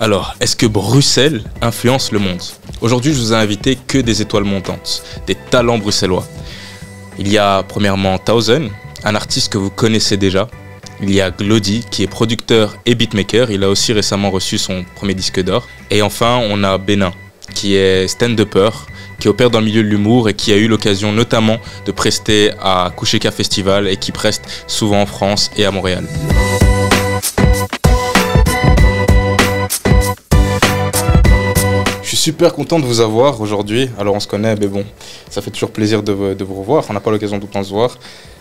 Alors, est-ce que Bruxelles influence le monde? Aujourd'hui, je vous ai invité que des étoiles montantes, des talents bruxellois. Il y a premièrement Thousand, un artiste que vous connaissez déjà. Il y a Glody, qui est producteur et beatmaker. Il a aussi récemment reçu son premier disque d'or. Et enfin, on a Benin, qui est stand-upper, qui opère dans le milieu de l'humour et qui a eu l'occasion notamment de prester à Kusheka Festival et qui preste souvent en France et à Montréal. Je suis super content de vous avoir aujourd'hui. Alors on se connaît, mais bon, ça fait toujours plaisir de vous revoir. On n'a pas l'occasion de se voir.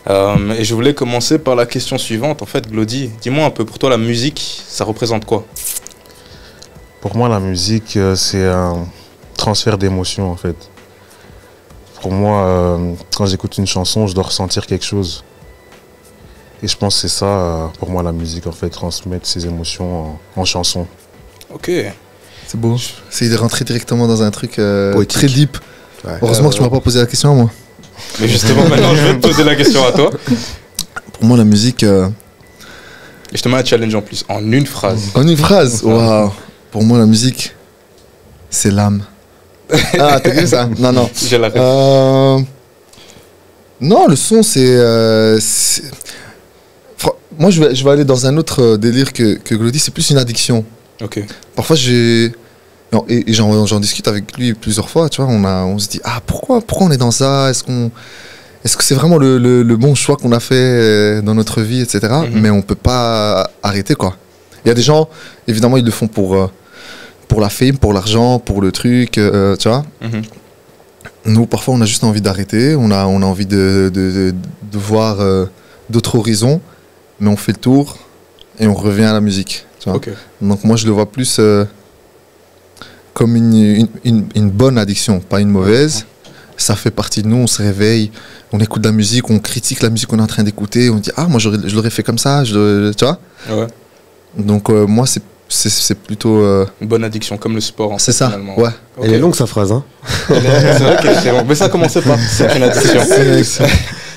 Et je voulais commencer par la question suivante. En fait, Glody, dis-moi un peu, pour toi la musique, ça représente quoi? Pour moi, la musique, c'est un transfert d'émotions en fait. Pour moi, quand j'écoute une chanson, je dois ressentir quelque chose. Et je pense que c'est ça, pour moi, la musique, en fait, transmettre ses émotions en chanson. Ok. C'est beau. C'est de rentrer directement dans un truc très deep. Ouais. Heureusement que tu m'as pas posé la question à moi. Mais justement, maintenant, je vais te poser la question à toi. Pour moi, la musique... Et je te mets un challenge en plus, en une phrase. En une phrase? Waouh. Pour moi, la musique, c'est l'âme. Ah, t'as vu ça? Non, non. J'ai la rêve. Non, le son, moi, je vais aller dans un autre délire que Glody, c'est plus une addiction. Ok. Parfois, j'en discute avec lui plusieurs fois, tu vois, on se dit, ah, pourquoi on est dans ça? Est-ce que c'est vraiment le bon choix qu'on a fait dans notre vie, etc. Mais on peut pas arrêter, quoi. Il y a des gens, évidemment, ils le font pour la fame, pour l'argent, pour le truc, tu vois. Nous, parfois, on a juste envie d'arrêter, on a envie de voir d'autres horizons, mais on fait le tour et on revient à la musique. Tu vois. Okay. Donc moi, je le vois plus comme une bonne addiction, pas une mauvaise. Ça fait partie de nous, on se réveille, on écoute de la musique, on critique la musique qu'on est en train d'écouter, on dit « Ah, moi, je l'aurais fait comme ça, tu vois. Ouais. Donc moi, c'est plutôt... Une bonne addiction, comme le sport. En c'est fait, ça, finalement. ouais. Okay. Elle est longue, sa phrase, hein. C'est vrai qu'elle est longue, mais ça commençait pas, c'est une addiction.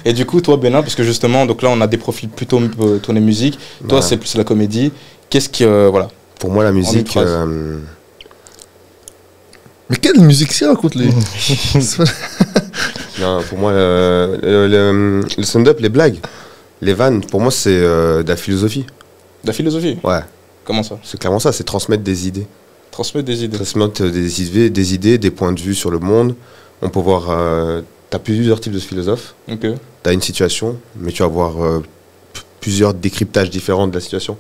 Et du coup, toi, Benin, parce que justement, donc là, on a des profils plutôt tournés musique. Toi, c'est plus la comédie. Qu'est-ce que... voilà. Pour moi, la musique... Mais quelle musique c'est, raconte-les. Non, pour moi, le stand-up, les blagues, les vannes, pour moi, c'est de la philosophie. De la philosophie? Ouais. Comment ça? C'est clairement ça, c'est transmettre des idées. Transmettre des idées. Transmettre des idées, des points de vue sur le monde. On peut voir... T'as plusieurs types de philosophes. Ok. T'as une situation, mais tu vas voir plusieurs décryptages différents de la situation.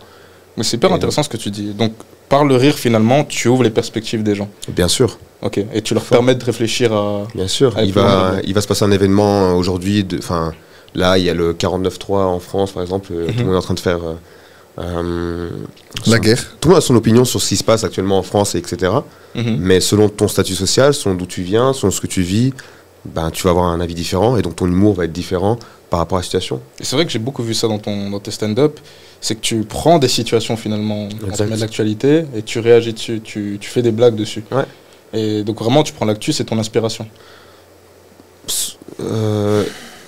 Mais c'est hyper intéressant ce que tu dis. Donc, par le rire, finalement, tu ouvres les perspectives des gens. Bien sûr. Ok. Et tu leur permets de réfléchir à... Bien sûr. Il va se passer un événement aujourd'hui. Là, il y a le 49.3 en France, par exemple. Tout le monde est en train de faire... la guerre. Tout le monde a son opinion sur ce qui se passe actuellement en France, etc. Mais selon ton statut social, selon d'où tu viens, selon ce que tu vis, ben, tu vas avoir un avis différent et donc ton humour va être différent par rapport à la situation. Et c'est vrai que j'ai beaucoup vu ça dans tes stand-up, c'est que tu prends des situations finalement entre de l'actualité et tu réagis dessus, tu fais des blagues dessus. Ouais. Et donc vraiment tu prends l'actu, c'est ton inspiration.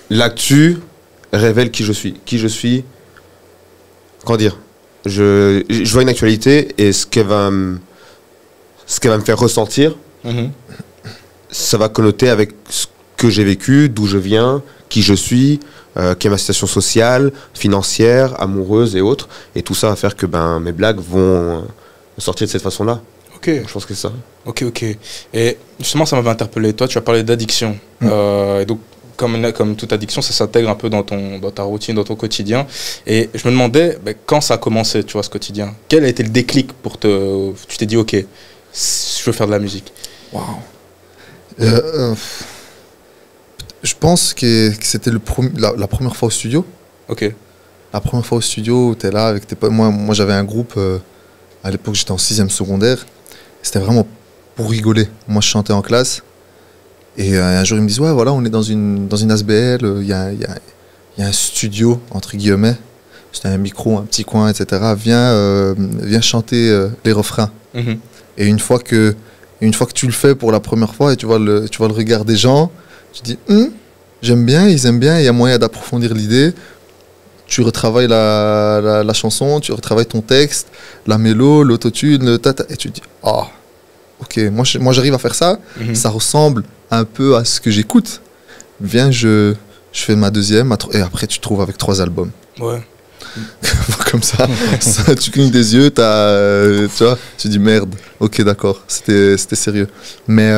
L'actu révèle qui je suis. Qui je suis, comment dire, je vois une actualité et ce qu'elle va me faire ressentir, ça va connoter avec ce que j'ai vécu, d'où je viens, qui je suis, quelle est ma situation sociale, financière, amoureuse et autres. Et tout ça va faire que mes blagues vont sortir de cette façon-là. Ok. Je pense que c'est ça. Ok. Et justement, ça m'avait interpellé. Toi, tu as parlé d'addiction. Et donc, comme toute addiction, ça s'intègre un peu dans ta routine, dans ton quotidien. Et je me demandais, quand ça a commencé, tu vois, ce quotidien, quel a été le déclic pour tu t'es dit, ok, je veux faire de la musique. Waouh. Je pense que c'était la première fois au studio. Ok. La première fois au studio, tu es là avec tes potes. Moi j'avais un groupe, à l'époque j'étais en 6e secondaire. C'était vraiment pour rigoler. Moi je chantais en classe. Et un jour ils me disent, ouais voilà, on est dans une ASBL, il y a un studio, entre guillemets. C'était un micro, un petit coin, etc. Viens chanter les refrains. Et une fois que tu le fais pour la première fois et tu vois le regard des gens, tu te dis, j'aime bien, ils aiment bien, il y a moyen d'approfondir l'idée. tu retravailles la chanson, tu retravailles ton texte, la mélo, l'autotune, et tu te dis, ah, ok, moi j'arrive à faire ça, ça ressemble un peu à ce que j'écoute. Viens, je fais ma deuxième, et après tu te trouves avec 3 albums. Ouais. Comme ça, tu clignes des yeux, tu vois, tu dis merde, ok d'accord, c'était sérieux. Mais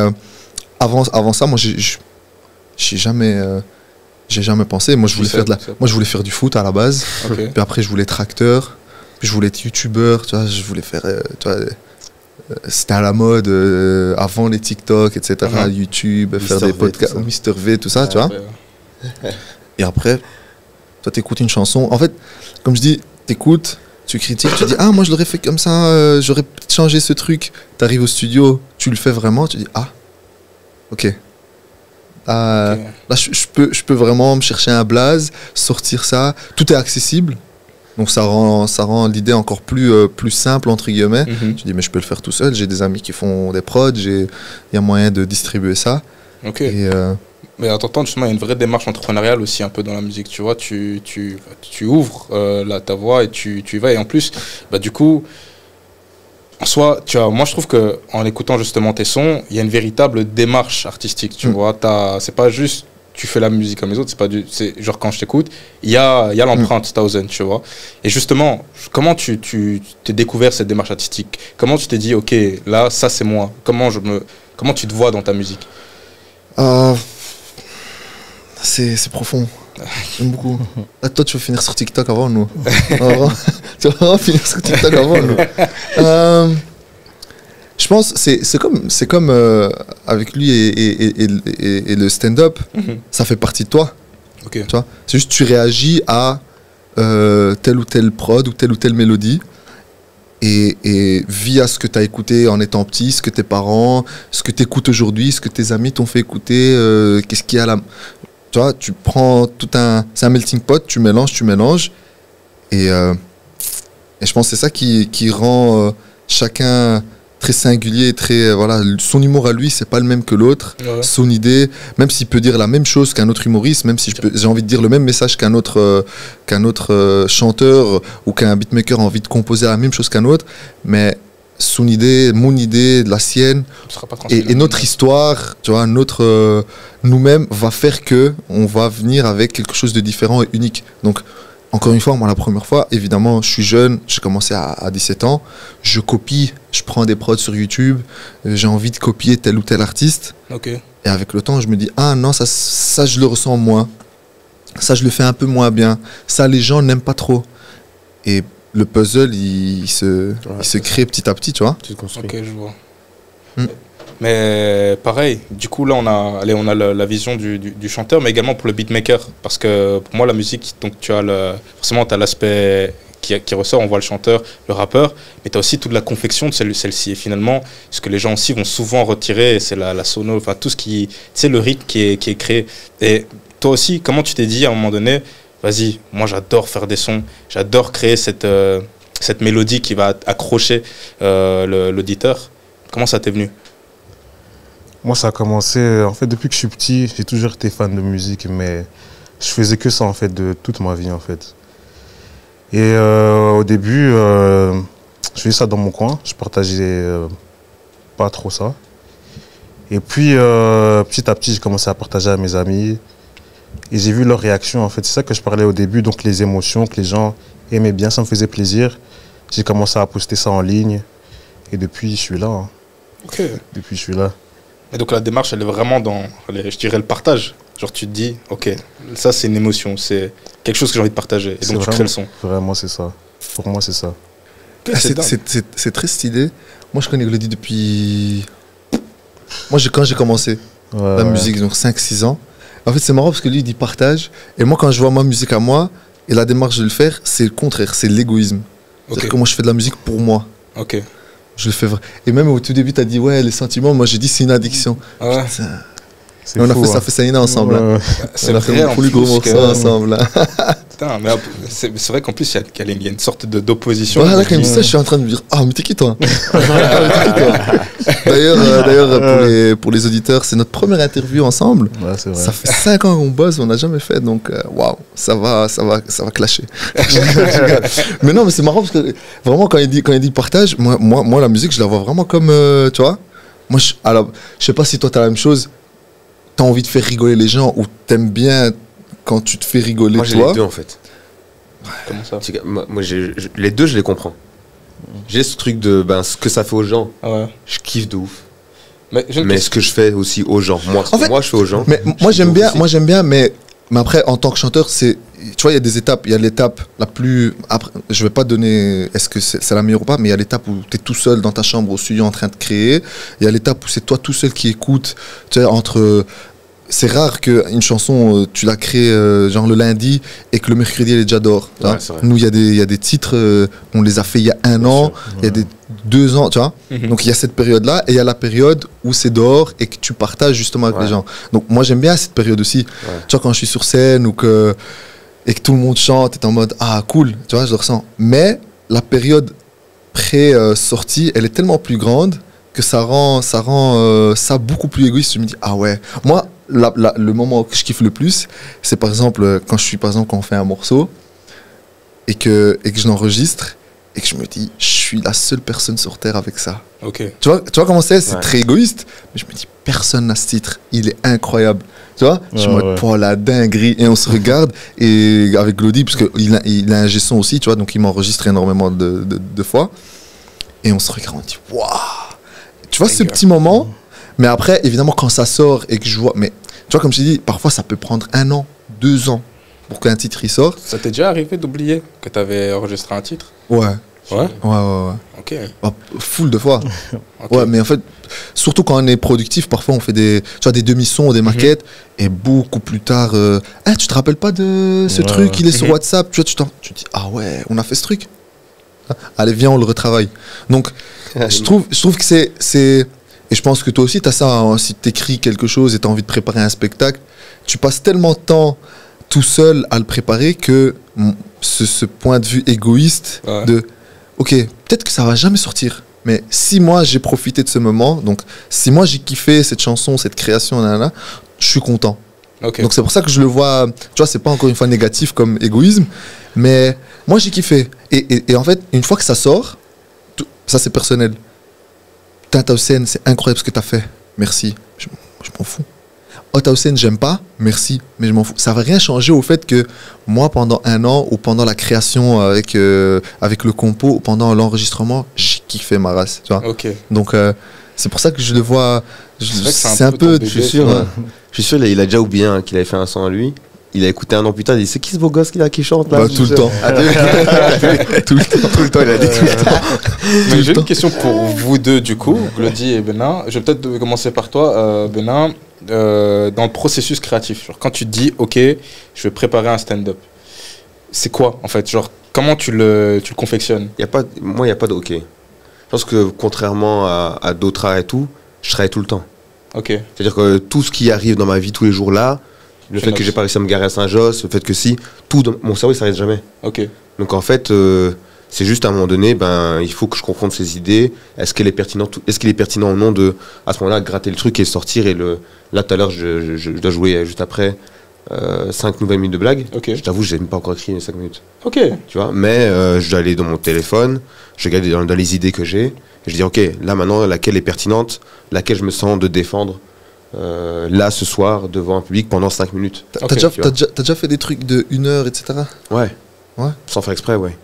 avant ça, moi j'ai jamais pensé. Moi je voulais faire du foot à la base, Okay. puis après je voulais être acteur, puis je voulais être youtubeur, tu vois, je voulais faire, tu vois, c'était à la mode avant les TikTok, etc. YouTube, faire Mr. des V, podcasts, tout ça. Mister V, tout ça, tu vois. Et après, toi, t'écoutes une chanson. En fait, comme je dis, t'écoutes, tu critiques, tu dis, ah, moi, je l'aurais fait comme ça, j'aurais peut-être changé ce truc. T'arrives au studio, tu le fais vraiment, tu dis, ah, ok. Là, je peux vraiment me chercher un blaze, sortir ça. Tout est accessible. Donc, ça rend l'idée encore plus simple, entre guillemets. Tu dis, mais je peux le faire tout seul. J'ai des amis qui font des prods, il y a moyen de distribuer ça. Ok. Et, mais en t'entendant, justement, il y a une vraie démarche entrepreneuriale aussi un peu dans la musique. Tu vois, tu ouvres ta voix et tu y vas. Et en plus, bah, du coup, en soi, tu vois, moi je trouve qu'en écoutant justement tes sons, il y a une véritable démarche artistique. Tu vois, c'est pas juste tu fais la musique comme les autres, c'est genre quand je t'écoute, il y a l'empreinte Thousand, tu vois. Et justement, comment tu t'es découvert cette démarche artistique? Comment tu t'es dit, ok, là, ça c'est moi. Comment tu te vois dans ta musique? C'est profond. J'aime beaucoup. Là, toi, tu vas finir sur TikTok avant nous. Tu vas vraiment finir sur TikTok avant nous. Je pense c'est comme avec lui et le stand-up, ça fait partie de toi. Okay. Tu vois, c'est juste tu réagis à telle ou telle prod ou telle mélodie. Et via ce que tu as écouté en étant petit, ce que tes parents, ce que tu écoutes aujourd'hui, ce que tes amis t'ont fait écouter, qu'est-ce qu'il y a là. Tu vois, tu prends c'est un melting pot, tu mélanges. Et je pense que c'est ça qui rend chacun très singulier, voilà, son humour à lui, c'est pas le même que l'autre. Ouais. Son idée, même s'il peut dire la même chose qu'un autre humoriste, même si j'ai envie de dire le même message qu'un autre chanteur ou qu'un beatmaker a envie de composer la même chose qu'un autre, mais son idée, mon idée, la sienne, et notre histoire, tu vois, notre nous-mêmes va faire que on va venir avec quelque chose de différent et unique. Donc, encore une fois, moi, la première fois, évidemment, je suis jeune, j'ai commencé à 17 ans, je copie, je prends des prods sur YouTube, j'ai envie de copier tel ou tel artiste. Okay. Et avec le temps, je me dis, ah non, ça je le ressens moins. Ça, je le fais un peu moins bien. Ça, les gens n'aiment pas trop. Et le puzzle, il se crée petit à petit, tu vois. Ok, je vois. Mais pareil, du coup là on a la vision du chanteur, mais également pour le beatmaker, parce que pour moi la musique, donc forcément tu as l'aspect qui ressort, on voit le chanteur, le rappeur, mais tu as aussi toute la confection de celle-ci, et finalement ce que les gens aussi vont souvent retirer, c'est la sono, enfin tout ce qui, c'est le rythme qui est créé. Et toi aussi, comment tu t'es dit à un moment donné, vas-y, moi j'adore faire des sons, j'adore créer cette mélodie qui va accrocher l'auditeur. Comment ça t'est venu? Moi, ça a commencé, en fait, depuis que je suis petit, j'ai toujours été fan de musique, mais je faisais que ça, en fait, de toute ma vie, en fait. Et au début, je faisais ça dans mon coin, je partageais pas trop ça. Et puis, petit à petit, j'ai commencé à partager à mes amis, et j'ai vu leur réaction, en fait. C'est ça que je parlais au début, donc les émotions, que les gens aimaient bien, ça me faisait plaisir. J'ai commencé à poster ça en ligne, et depuis, je suis là. Hein. Ok. Depuis, je suis là. Et donc la démarche, elle est vraiment dans, je dirais, le partage. Genre tu te dis, ok, ça c'est une émotion, c'est quelque chose que j'ai envie de partager. Et donc tu crées le son. Vraiment, c'est ça. Pour moi, c'est ça. C'est très stylé. Moi, je connais Glody depuis... Moi, quand j'ai commencé la musique, donc 5-6 ans. En fait, c'est marrant parce que lui, il dit partage. Et moi, quand je vois ma musique à moi, et la démarche de le faire, c'est le contraire, c'est l'égoïsme. C'est-à-dire que moi, je fais de la musique pour moi. Ok. Je le fais vrai. Et même au tout début, tu as dit, ouais, les sentiments, moi j'ai dit, c'est une addiction. Ouais. On a fait ça fait Saïna ensemble. Ouais. C'est on a fait un plus gros morceau ensemble. Putain, mais c'est vrai qu'en plus, il y a une sorte d'opposition. Voilà, quand il me dit ça, je suis en train de me dire, ah, mais t'es qui toi? D'ailleurs, pour les auditeurs, c'est notre première interview ensemble. Ouais, c'est vrai. Ça fait 5 ans qu'on bosse, on n'a jamais fait, donc waouh, ça va clasher. Mais non, mais c'est marrant parce que vraiment quand il dit partage, moi la musique, je la vois vraiment comme, tu vois. Moi, alors, je sais pas si toi t'as la même chose. T'as envie de faire rigoler les gens ou t'aimes bien quand tu te fais rigoler Moi, j'ai toi. les deux en fait. Comment ça? Moi, les deux, je les comprends. J'ai ce truc de ce que ça fait aux gens. Ah ouais. Je kiffe de ouf. Mais, Mais ce que je fais aussi aux gens. Moi, ce En que fait, moi je fais aux gens. Mais je moi kiffe j'aime de bien, ouf aussi. mais après en tant que chanteur, c'est, tu vois, il y a des étapes. Il y a l'étape la plus, après, je vais pas donner, est-ce que c'est la meilleure ou pas, mais il y a l'étape où tu es tout seul dans ta chambre au studio en train de créer. Il y a l'étape où c'est toi tout seul qui écoute. Tu sais, c'est rare qu'une chanson, tu la crées genre le lundi et que le mercredi elle est déjà dehors. Tu vois. Ouais, c'est vrai. Nous, il y a des titres, on les a fait il y a un an, sûr. il y a des 2 ans, tu vois. Mhm. Donc il y a cette période-là et il y a la période où c'est dehors et que tu partages justement avec Ouais. les gens. Donc moi j'aime bien cette période aussi. Ouais. Tu vois, quand je suis sur scène et que tout le monde chante, et en mode ah cool, tu vois, je le ressens. Mais la période pré-sortie, elle est tellement plus grande que ça rend ça beaucoup plus égoïste. Je me dis ah ouais, moi le moment que je kiffe le plus, c'est par exemple quand on fait un morceau et que je l'enregistre et que je me dis je suis la seule personne sur terre avec ça. Ok. Tu vois comment c'est Ouais. très égoïste, mais je me dis personne n'a ce titre, il est incroyable. Tu vois, je suis en Ouais, mode ouais. pour la dinguerie et on se regarde et avec Glody parce qu'il a un G-son aussi, tu vois, donc il m'enregistre énormément de fois et on se regarde, on dit waouh. Tu vois ce Banger. petit moment, mais après évidemment quand ça sort et que je vois, mais tu vois comme je t'ai dit, parfois ça peut prendre 1 an, 2 ans pour qu'un titre y sorte. Ça t'est déjà arrivé d'oublier que t'avais enregistré un titre? Ouais, Ouais. ouais. Ok. Bah, full de fois. Ok. Ouais, mais en fait, surtout quand on est productif, parfois on fait des demi-sons ou des maquettes, et beaucoup plus tard, ah, tu te rappelles pas de ce Ouais, truc, il est sur Mhm. WhatsApp, tu vois, tu dis, ah ouais, on a fait ce truc. Ah, allez, viens, on le retravaille. Donc, je trouve que c'est. Et je pense que toi aussi, tu as ça, hein, si tu écris quelque chose et tu as envie de préparer un spectacle, tu passes tellement de temps tout seul à le préparer que ce point de vue égoïste Ouais. de ok, peut-être que ça va jamais sortir, mais si moi j'ai profité de ce moment, donc si moi j'ai kiffé cette chanson, cette création, nanana, je suis content. Ok. Donc c'est pour ça que je le vois, tu vois, c'est pas encore une fois négatif comme égoïsme, mais moi j'ai kiffé. Et en fait, une fois que ça sort, ça c'est personnel. Putain, Hussein, c'est incroyable ce que t'as fait. Merci. Je m'en fous. Oh, Hussein, j'aime pas. Merci, mais je m'en fous. Ça va rien changer au fait que moi, pendant 1 an, ou pendant la création avec le compo, ou pendant l'enregistrement, j'ai kiffé ma race. Tu vois. Ok. Donc, c'est pour ça que je le vois. C'est vrai que C'est un peu. ton Je bébé, suis sûr, ouais. je suis sûr, il a déjà oublié qu'il avait fait un son à lui. Il a écouté 1 an plus tard, il dit c'est qui ce beau gosse qui chante là Bah, tout le temps. Ah, tout le temps, il a dit tout le temps. Mais j'ai une question pour vous deux du coup, Glody et Benin. Je vais peut-être commencer par toi, Benin. Dans le processus créatif, genre, quand tu te dis ok, je vais préparer un stand-up, c'est quoi en fait, genre comment tu le confectionnes? Moi, il n'y a pas de OK. Je pense que contrairement à d'autres arts et tout, je travaille tout le temps. Ok. C'est-à-dire que tout ce qui arrive dans ma vie tous les jours là, le Tu fait notes. que j'ai pas réussi à me garer à Saint-Josse, le fait que tout dans mon cerveau il s'arrête jamais. Ok. Donc en fait, c'est juste à un moment donné, il faut que je confronte ces idées. Est-ce qu'il est pertinent ou non de, à ce moment-là, gratter le truc et sortir. Là, tout à l'heure, je dois jouer juste après 5 nouvelles minutes de blagues. Ok. Je t'avoue, je n'ai même pas encore écrit les 5 minutes. Ok. Tu vois, mais je dois aller dans mon téléphone, je regarde dans les idées que j'ai, et je dis, ok, là maintenant, laquelle est pertinente, laquelle je me sens de défendre là ce soir devant un public pendant 5 minutes. T'as Ok, t'as déjà fait des trucs de 1 heure, etc. Ouais. Ouais. Sans faire exprès, ouais.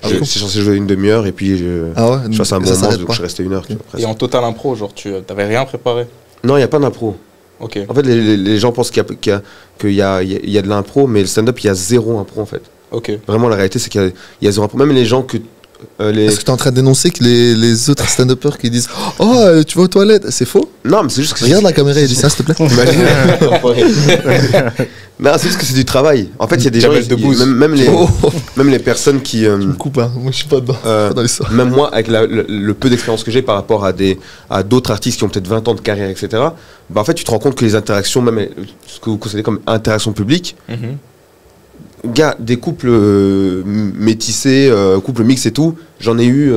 Ah Je bon suis censé jouer une demi-heure et puis Ah ouais. je fasse un et bon ça moment, s'arrête donc pas. je suis resté 1 heure. tu vois, presque. Et en total impro, genre tu t'avais rien préparé? Non, il n'y a pas d'impro. Ok. En fait, les gens pensent qu'il y a de l'impro, mais le stand-up, il y a 0 impro en fait. Ok. Vraiment, la réalité, c'est qu'il y a 0 impro. Même les gens que. Est-ce que tu es en train de dénoncer que les autres stand-uppers qui disent oh, tu vas aux toilettes, c'est faux? Non, mais c'est juste que. Regarde la caméra et dis ça, s'il te plaît. Non, c'est juste que c'est du travail. En fait, il y a des Jamel gens. Debbouze. Oh, Même les personnes qui. tu me coupes, hein. Moi je suis pas dedans. Pas dans l'histoire. Même moi, avec le peu d'expérience que j'ai par rapport à d'autres artistes qui ont peut-être 20 ans de carrière, etc., bah, en fait, tu te rends compte que les interactions, même ce que vous considérez comme interaction publique, Mhm. gars, des couples métissés, couples mixtes et tout, j'en ai eu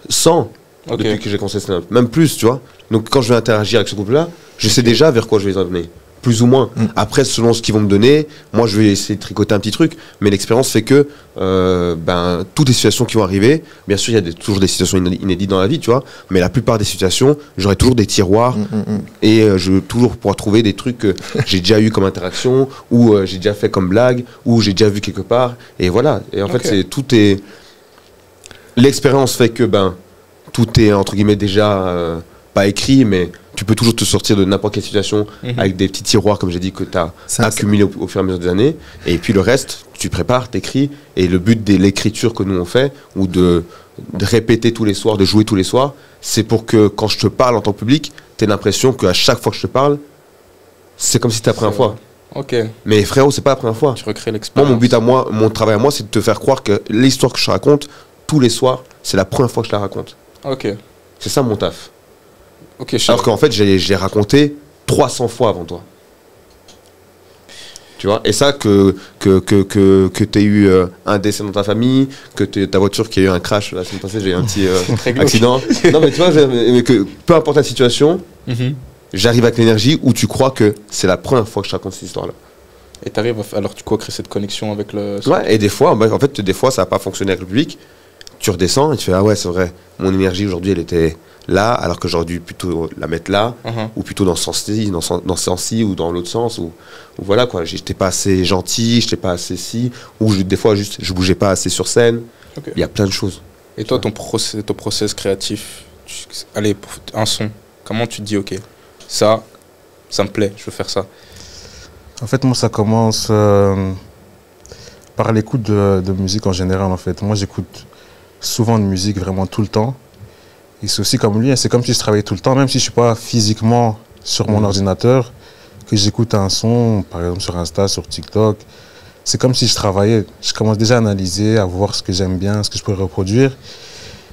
100. Ok. depuis que j'ai commencé stand-up. Même plus, tu vois. Donc quand je vais interagir avec ce groupe-là, je sais déjà vers quoi je vais les amener. Plus ou moins. Après, selon ce qu'ils vont me donner, moi je vais essayer de tricoter un petit truc, mais l'expérience fait que toutes les situations qui vont arriver, bien sûr, il y a toujours des situations inédites dans la vie, tu vois, mais la plupart des situations, j'aurai toujours des tiroirs et je vais toujours pouvoir trouver des trucs que j'ai déjà eu comme interaction, ou j'ai déjà fait comme blague, ou j'ai déjà vu quelque part, et voilà. Et en Ok. fait, tout est. L'expérience fait que tout est entre guillemets déjà pas écrit, mais tu peux toujours te sortir de n'importe quelle situation avec des petits tiroirs, comme j'ai dit, que tu as Ça, accumulés au fur et à mesure des années. Et puis le reste, tu prépares, t'écris. Et le but de l'écriture que nous on fait, ou de répéter tous les soirs, de jouer tous les soirs, c'est pour que quand je te parle en tant que public, tu aies l'impression qu'à chaque fois que je te parle, c'est comme si c'était la première fois. Ok, Mais frérot, c'est pas la première fois. tu recrées Moi, l'expérience. mon but à moi, mon travail à moi, c'est de te faire croire que l'histoire que je te raconte tous les soirs, c'est la première fois que je la raconte. Ok, C'est ça mon taf. ok, Alors qu'en fait, j'ai raconté 300 fois avant toi. Tu vois, et ça, que tu aies eu un décès dans ta famille, que ta voiture qui a eu un crash la semaine passée, j'ai eu un petit Très glauque. accident. Non, mais tu vois, mais que peu importe la situation, Mhm. j'arrive avec l'énergie où tu crois que c'est la première fois que je raconte cette histoire-là. Et t'arrives alors tu co-crées cette connexion avec le. Ouais, et des fois, en fait, des fois, ça n'a pas fonctionné avec le public. Tu redescends et tu fais, ah ouais, c'est vrai, mon énergie aujourd'hui, elle était là, alors que j'aurais dû plutôt la mettre là, Mhm. ou plutôt dans ce sens-ci, dans ce sens-ci, ou dans l'autre sens, ou voilà quoi, j'étais pas assez gentil, j'étais pas assez si, ou des fois juste, je bougeais pas assez sur scène. Ok. Il y a plein de choses. Et toi, ton process créatif, allez, pour un son, comment tu te dis, ok, ça me plaît, je veux faire ça. En fait, moi, ça commence par l'écoute de musique en général, en fait. Moi, j'écoute souvent de musique vraiment tout le temps. Et c'est aussi comme lui, hein, c'est comme si je travaillais tout le temps, même si je ne suis pas physiquement sur mon ordinateur, que j'écoute un son, par exemple sur Insta, sur TikTok. C'est comme si je travaillais. Je commence déjà à analyser, à voir ce que j'aime bien, ce que je pourrais reproduire.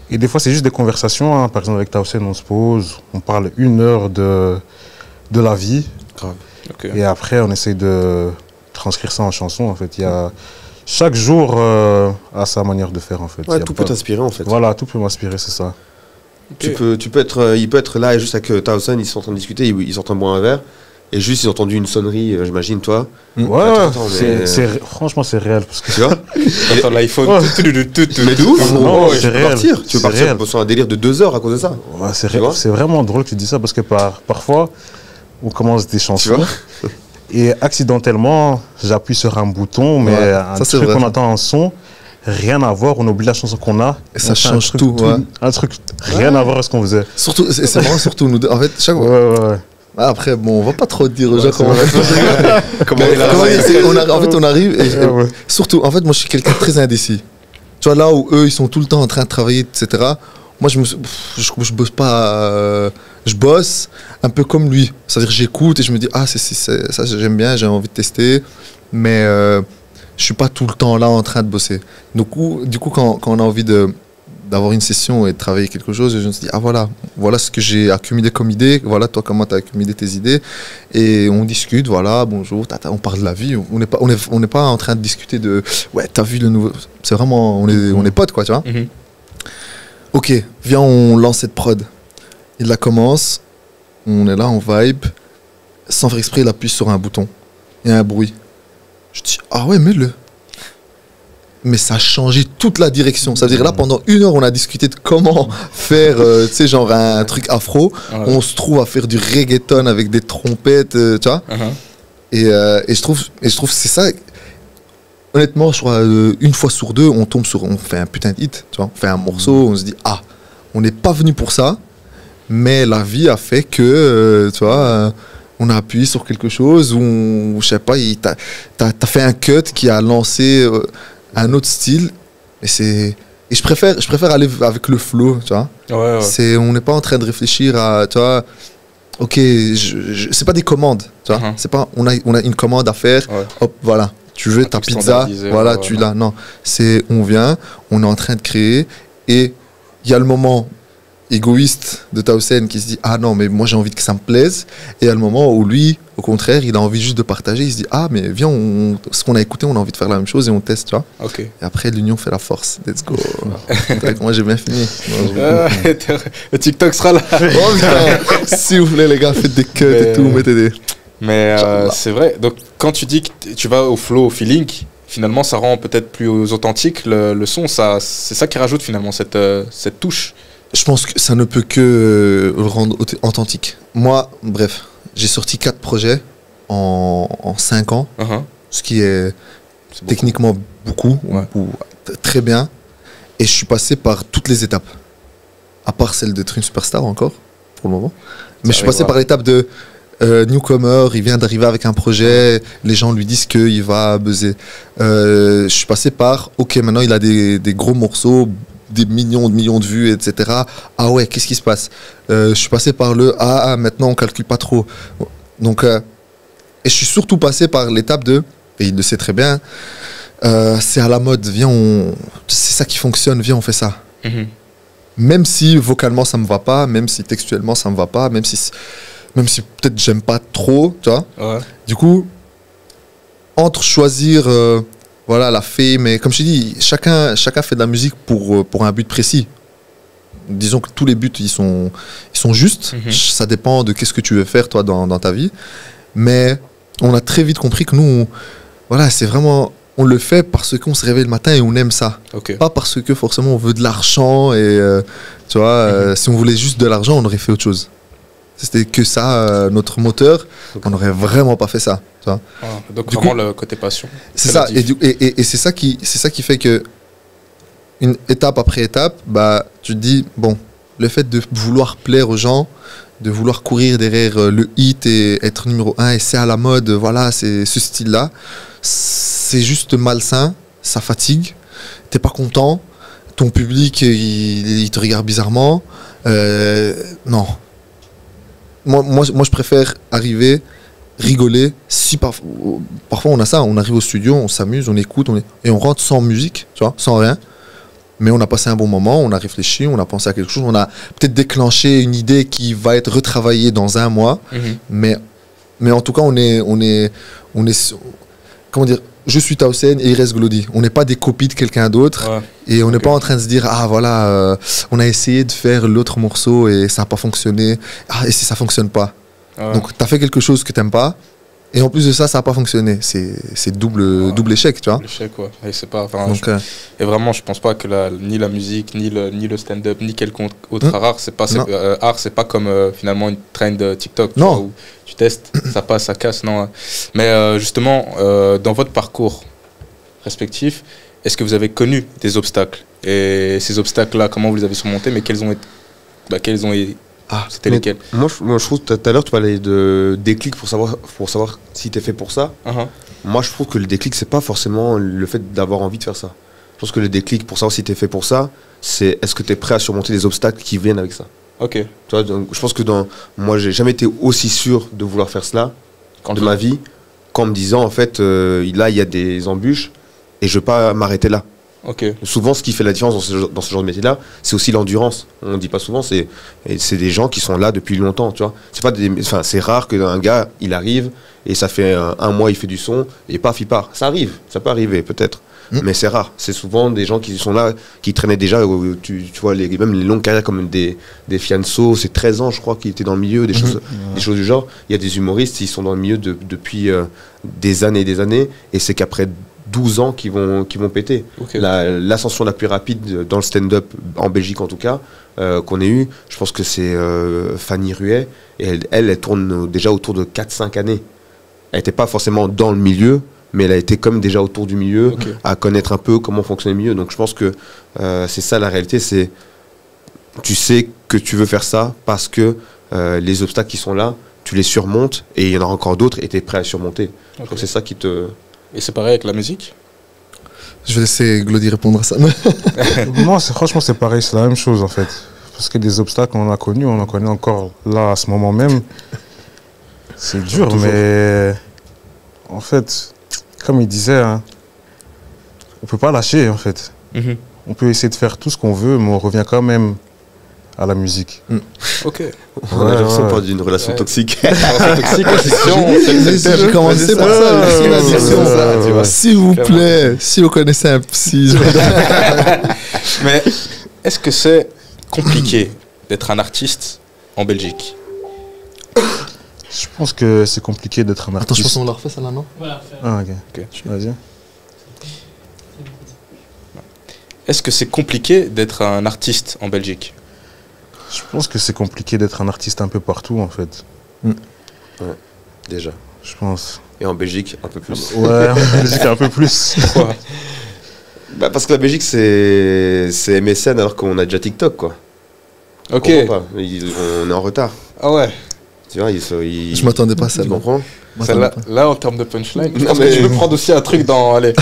Et des fois, c'est juste des conversations. Hein. Par exemple, avec Tausen, on se pose, on parle 1 heure de la vie. Grave. Ok. Et après, on essaye de transcrire ça en chanson. En fait, il y a chaque jour a sa manière de faire. En fait, Ouais, Il y a tout pas- peut t'inspirer en fait. Voilà, tout peut m'inspirer, c'est ça. Tu peux être, il peut être là et juste avec Towson, ils sont en train de discuter, ils sont en train de boire un verre, et juste ils ont entendu une sonnerie, j'imagine, toi. Ouais, attends, mais- franchement, c'est réel. Parce que Tu vois Attends, l'iPhone. Ouais. Mais de ouf Non, ouais, c'est tu peux réel. partir. Tu peux C'est partir réel. sur un délire de 2 heures à cause de ça. ouais, Tu vois c'est vraiment drôle que tu dis ça parce que parfois, on commence des chansons vois et accidentellement, j'appuie sur un bouton, mais Ouais, un ça, c'est truc vrai. qu'on entend en son, rien à voir, on oublie la chanson qu'on a. Et ça on fait un change truc tout, ouais. Un truc rien à voir avec ce qu'on faisait. Surtout, c'est vraiment surtout nous deux. En fait, chaque Ouais, fois. ouais, ouais. Après, bon, on va pas trop dire aux gens c'est comment on vrai. va Comment on est là En fait, on arrive et Ouais, ouais. surtout, en fait, moi, je suis quelqu'un de très indécis. Tu vois, là où eux, ils sont tout le temps en train de travailler, etc. Moi, je bosse pas. Je bosse un peu comme lui. C'est-à-dire, j'écoute et je me dis, ah, ça, j'aime bien, j'ai envie de tester. Mais je suis pas tout le temps là en train de bosser. Donc, du coup, quand on a envie d'avoir une session et de travailler quelque chose, je me suis dit, ah voilà ce que j'ai accumulé comme idée, voilà toi comment tu as accumulé tes idées, et on discute, voilà, bonjour, on parle de la vie, on n'est pas en train de discuter de, ouais, t'as vu le nouveau, c'est vraiment, on est potes quoi, tu vois. Mhm. Ok, viens, on lance cette prod. Il la commence, on est là, on vibe, sans faire exprès, il appuie sur un bouton, il y a un bruit. Je dis, ah ouais, mets-le. Mais ça a changé toute la direction. Ça veut dire là, pendant 1 heure, on a discuté de comment faire, tu sais, genre un truc afro. Ouais. On se trouve à faire du reggaeton avec des trompettes, tu vois. Mhm. Et je trouve que c'est ça. Honnêtement, je crois, 1 fois sur 2, on fait un putain de hit, tu vois. On fait un morceau, on se dit, ah, on n'est pas venu pour ça, mais la vie a fait que, tu vois, on a appuyé sur quelque chose où, je sais pas, t'as fait un cut qui a lancé un autre style. Et je préfère aller avec le flow, tu vois. Ouais, ouais. On n'est pas en train de réfléchir à, tu vois, ok, c'est pas des commandes, tu vois. Mhm. C'est pas, on a une commande à faire, Ouais. hop, voilà. Tu veux Un ta truc pizza, standardisé, voilà, ouais, tu ouais. l'as. Non, on vient, on est en train de créer, et il y a le moment égoïste de Tausen qui se dit ah non mais moi j'ai envie que ça me plaise, et il y a le moment où lui au contraire il a envie juste de partager, il se dit ah mais viens ce qu'on a écouté on a envie de faire la même chose et on teste, tu vois. Ok. Et après l'union fait la force, let's go. Moi j'ai bien fini. Le TikTok sera là. Oh putain, s'il vous plaît les gars, faites des cuts et tout, mettez des... Mais c'est vrai, donc quand tu dis que tu vas au flow, au feeling, finalement ça rend peut-être plus authentique le son, c'est ça qui rajoute finalement cette touche. Je pense que ça ne peut que le rendre authentique. Moi, bref, j'ai sorti 4 projets en 5 ans, ce qui est techniquement beaucoup, ou très bien. Et je suis passé par toutes les étapes, à part celle d'être une superstar encore, pour le moment. Mais je suis passé par l'étape de newcomer, il vient d'arriver avec un projet, les gens lui disent qu'il va buzzer. Je suis passé par, ok, maintenant il a des gros morceaux, des millions de vues, etc. Ah ouais, qu'est-ce qui se passe? Je suis passé par maintenant on calcule pas trop. Donc, et je suis surtout passé par l'étape de, et il le sait très bien, c'est à la mode, viens, c'est ça qui fonctionne, viens, on fait ça. Même si vocalement ça me va pas, même si textuellement ça me va pas, même si peut-être j'aime pas trop, tu vois. Ouais. Du coup, entre choisir voilà, la fame, mais comme je t'ai dit, chacun fait de la musique pour un but précis. Disons que tous les buts, ils sont justes. Ça dépend de qu'est-ce que tu veux faire, toi, dans ta vie. Mais on a très vite compris que nous, voilà, c'est vraiment... On le fait parce qu'on se réveille le matin et on aime ça. Okay. Pas parce que forcément on veut de l'argent. Et tu vois, si on voulait juste de l'argent, on aurait fait autre chose. C'était que ça, notre moteur, on n'aurait vraiment pas fait ça. Tu vois. Donc vraiment le côté passion. C'est ça, et c'est ça qui fait que une étape après étape, bah, tu te dis, bon, le fait de vouloir plaire aux gens, de vouloir courir derrière le hit et être numéro 1, et c'est à la mode, voilà, c'est ce style-là, c'est juste malsain, ça fatigue, t'es pas content, ton public, il te regarde bizarrement, non. Moi, je préfère arriver, rigoler. Si parfois on a ça, on arrive au studio, on s'amuse, on écoute, et on rentre sans musique, tu vois, sans rien. Mais on a passé un bon moment, on a réfléchi, on a pensé à quelque chose, on a peut-être déclenché une idée qui va être retravaillée dans un mois. Mais en tout cas, on est comment dire, je suis Tausen et il reste Glody. On n'est pas des copies de quelqu'un d'autre. Ouais. Et on n'est pas en train de se dire, ah voilà, on a essayé de faire l'autre morceau et ça n'a pas fonctionné. Ah, et si ça ne fonctionne pas. Ouais. Donc, tu as fait quelque chose que tu n'aimes pas. Et en plus de ça, ça n'a pas fonctionné. C'est double échec, tu vois. Échec, ouais. Et c'est pas. Et vraiment, je pense pas que ni la musique, ni le stand-up, ni quelconque autre art, c'est pas comme finalement une trend TikTok. Non. Vois, où tu testes, ça passe, ça casse, non. Mais justement, dans votre parcours respectif, est-ce que vous avez connu des obstacles? Et ces obstacles-là, comment vous les avez surmontés? Mais quels ont été c'était lesquels? Moi, je trouve tout à l'heure, tu parlais de déclic pour savoir si tu es fait pour ça. Moi, je trouve que le déclic, c'est pas forcément le fait d'avoir envie de faire ça. Je pense que le déclic pour savoir si tu es fait pour ça, c'est est-ce que tu es prêt à surmonter les obstacles qui viennent avec ça. Ok. Tu vois, donc, je pense que moi, j'ai jamais été aussi sûr de vouloir faire cela de ma vie qu'en me disant, en fait, là, il y a des embûches et je veux pas m'arrêter là. Okay. Souvent, ce qui fait la différence dans ce genre de métier-là, c'est aussi l'endurance. On ne dit pas souvent, c'est des gens qui sont là depuis longtemps, tu vois. C'est rare qu'un gars, il arrive et ça fait un mois, il fait du son et paf, il part. Ça arrive, ça peut arriver peut-être, mais c'est rare. C'est souvent des gens qui sont là, qui traînaient déjà, tu vois, même les longues carrières comme des Fianso, c'est 13 ans, je crois, qui étaient dans le milieu, des choses du genre. Il y a des humoristes, ils sont dans le milieu depuis des années et des années, et c'est qu'après 12 ans qui vont péter. Okay. L'ascension la plus rapide dans le stand-up, en Belgique en tout cas, qu'on ait eu, je pense que c'est Fanny Ruet, et elle tourne déjà autour de 4-5 années. Elle n'était pas forcément dans le milieu, mais elle a été comme déjà autour du milieu, à connaître un peu comment fonctionne le milieu. Donc je pense que c'est ça la réalité, c'est tu sais que tu veux faire ça parce que les obstacles qui sont là, tu les surmontes, et il y en a encore d'autres et tu es prêt à surmonter. Donc c'est ça qui te... Et c'est pareil avec la musique? Je vais laisser Glody répondre à ça. Non, franchement, c'est pareil, c'est la même chose en fait. Parce que des obstacles, on en connaît encore là, à ce moment même. C'est dur, mais en fait, comme il disait, hein, on peut pas lâcher en fait. On peut essayer de faire tout ce qu'on veut, mais on revient quand même à la musique. Ok. On a l'impression ouais. de parler d'une relation toxique. Toxique, addiction, c'est le thème. J'ai commencé par ça, Ouais, c'est l'addiction. c'est ça, tu vois. S'il vous Clairement. plaît, si vous connaissez un psy, Mais est-ce que c'est compliqué d'être un artiste en Belgique? Je pense que c'est compliqué d'être un Attends, je artiste. pense qu'on l'a refait ça là, non? Ah, ok. Ok. Vas-y. Est-ce que c'est compliqué d'être un artiste en Belgique? Je pense que c'est compliqué d'être un artiste un peu partout, en fait. Déjà. Je pense. Et en Belgique, un peu plus. Ouais, en Belgique un peu plus. Pourquoi? Bah, parce que la Belgique, c'est MSN alors qu'on a déjà TikTok, quoi. Ok. Je comprends pas. On est en retard. Ah ouais. Tu vois, Je m'attendais pas à ça. Tu comprends? Celle-là, là, en termes de punchline, je Non, pense mais- que tu peux prendre aussi un truc dans allez,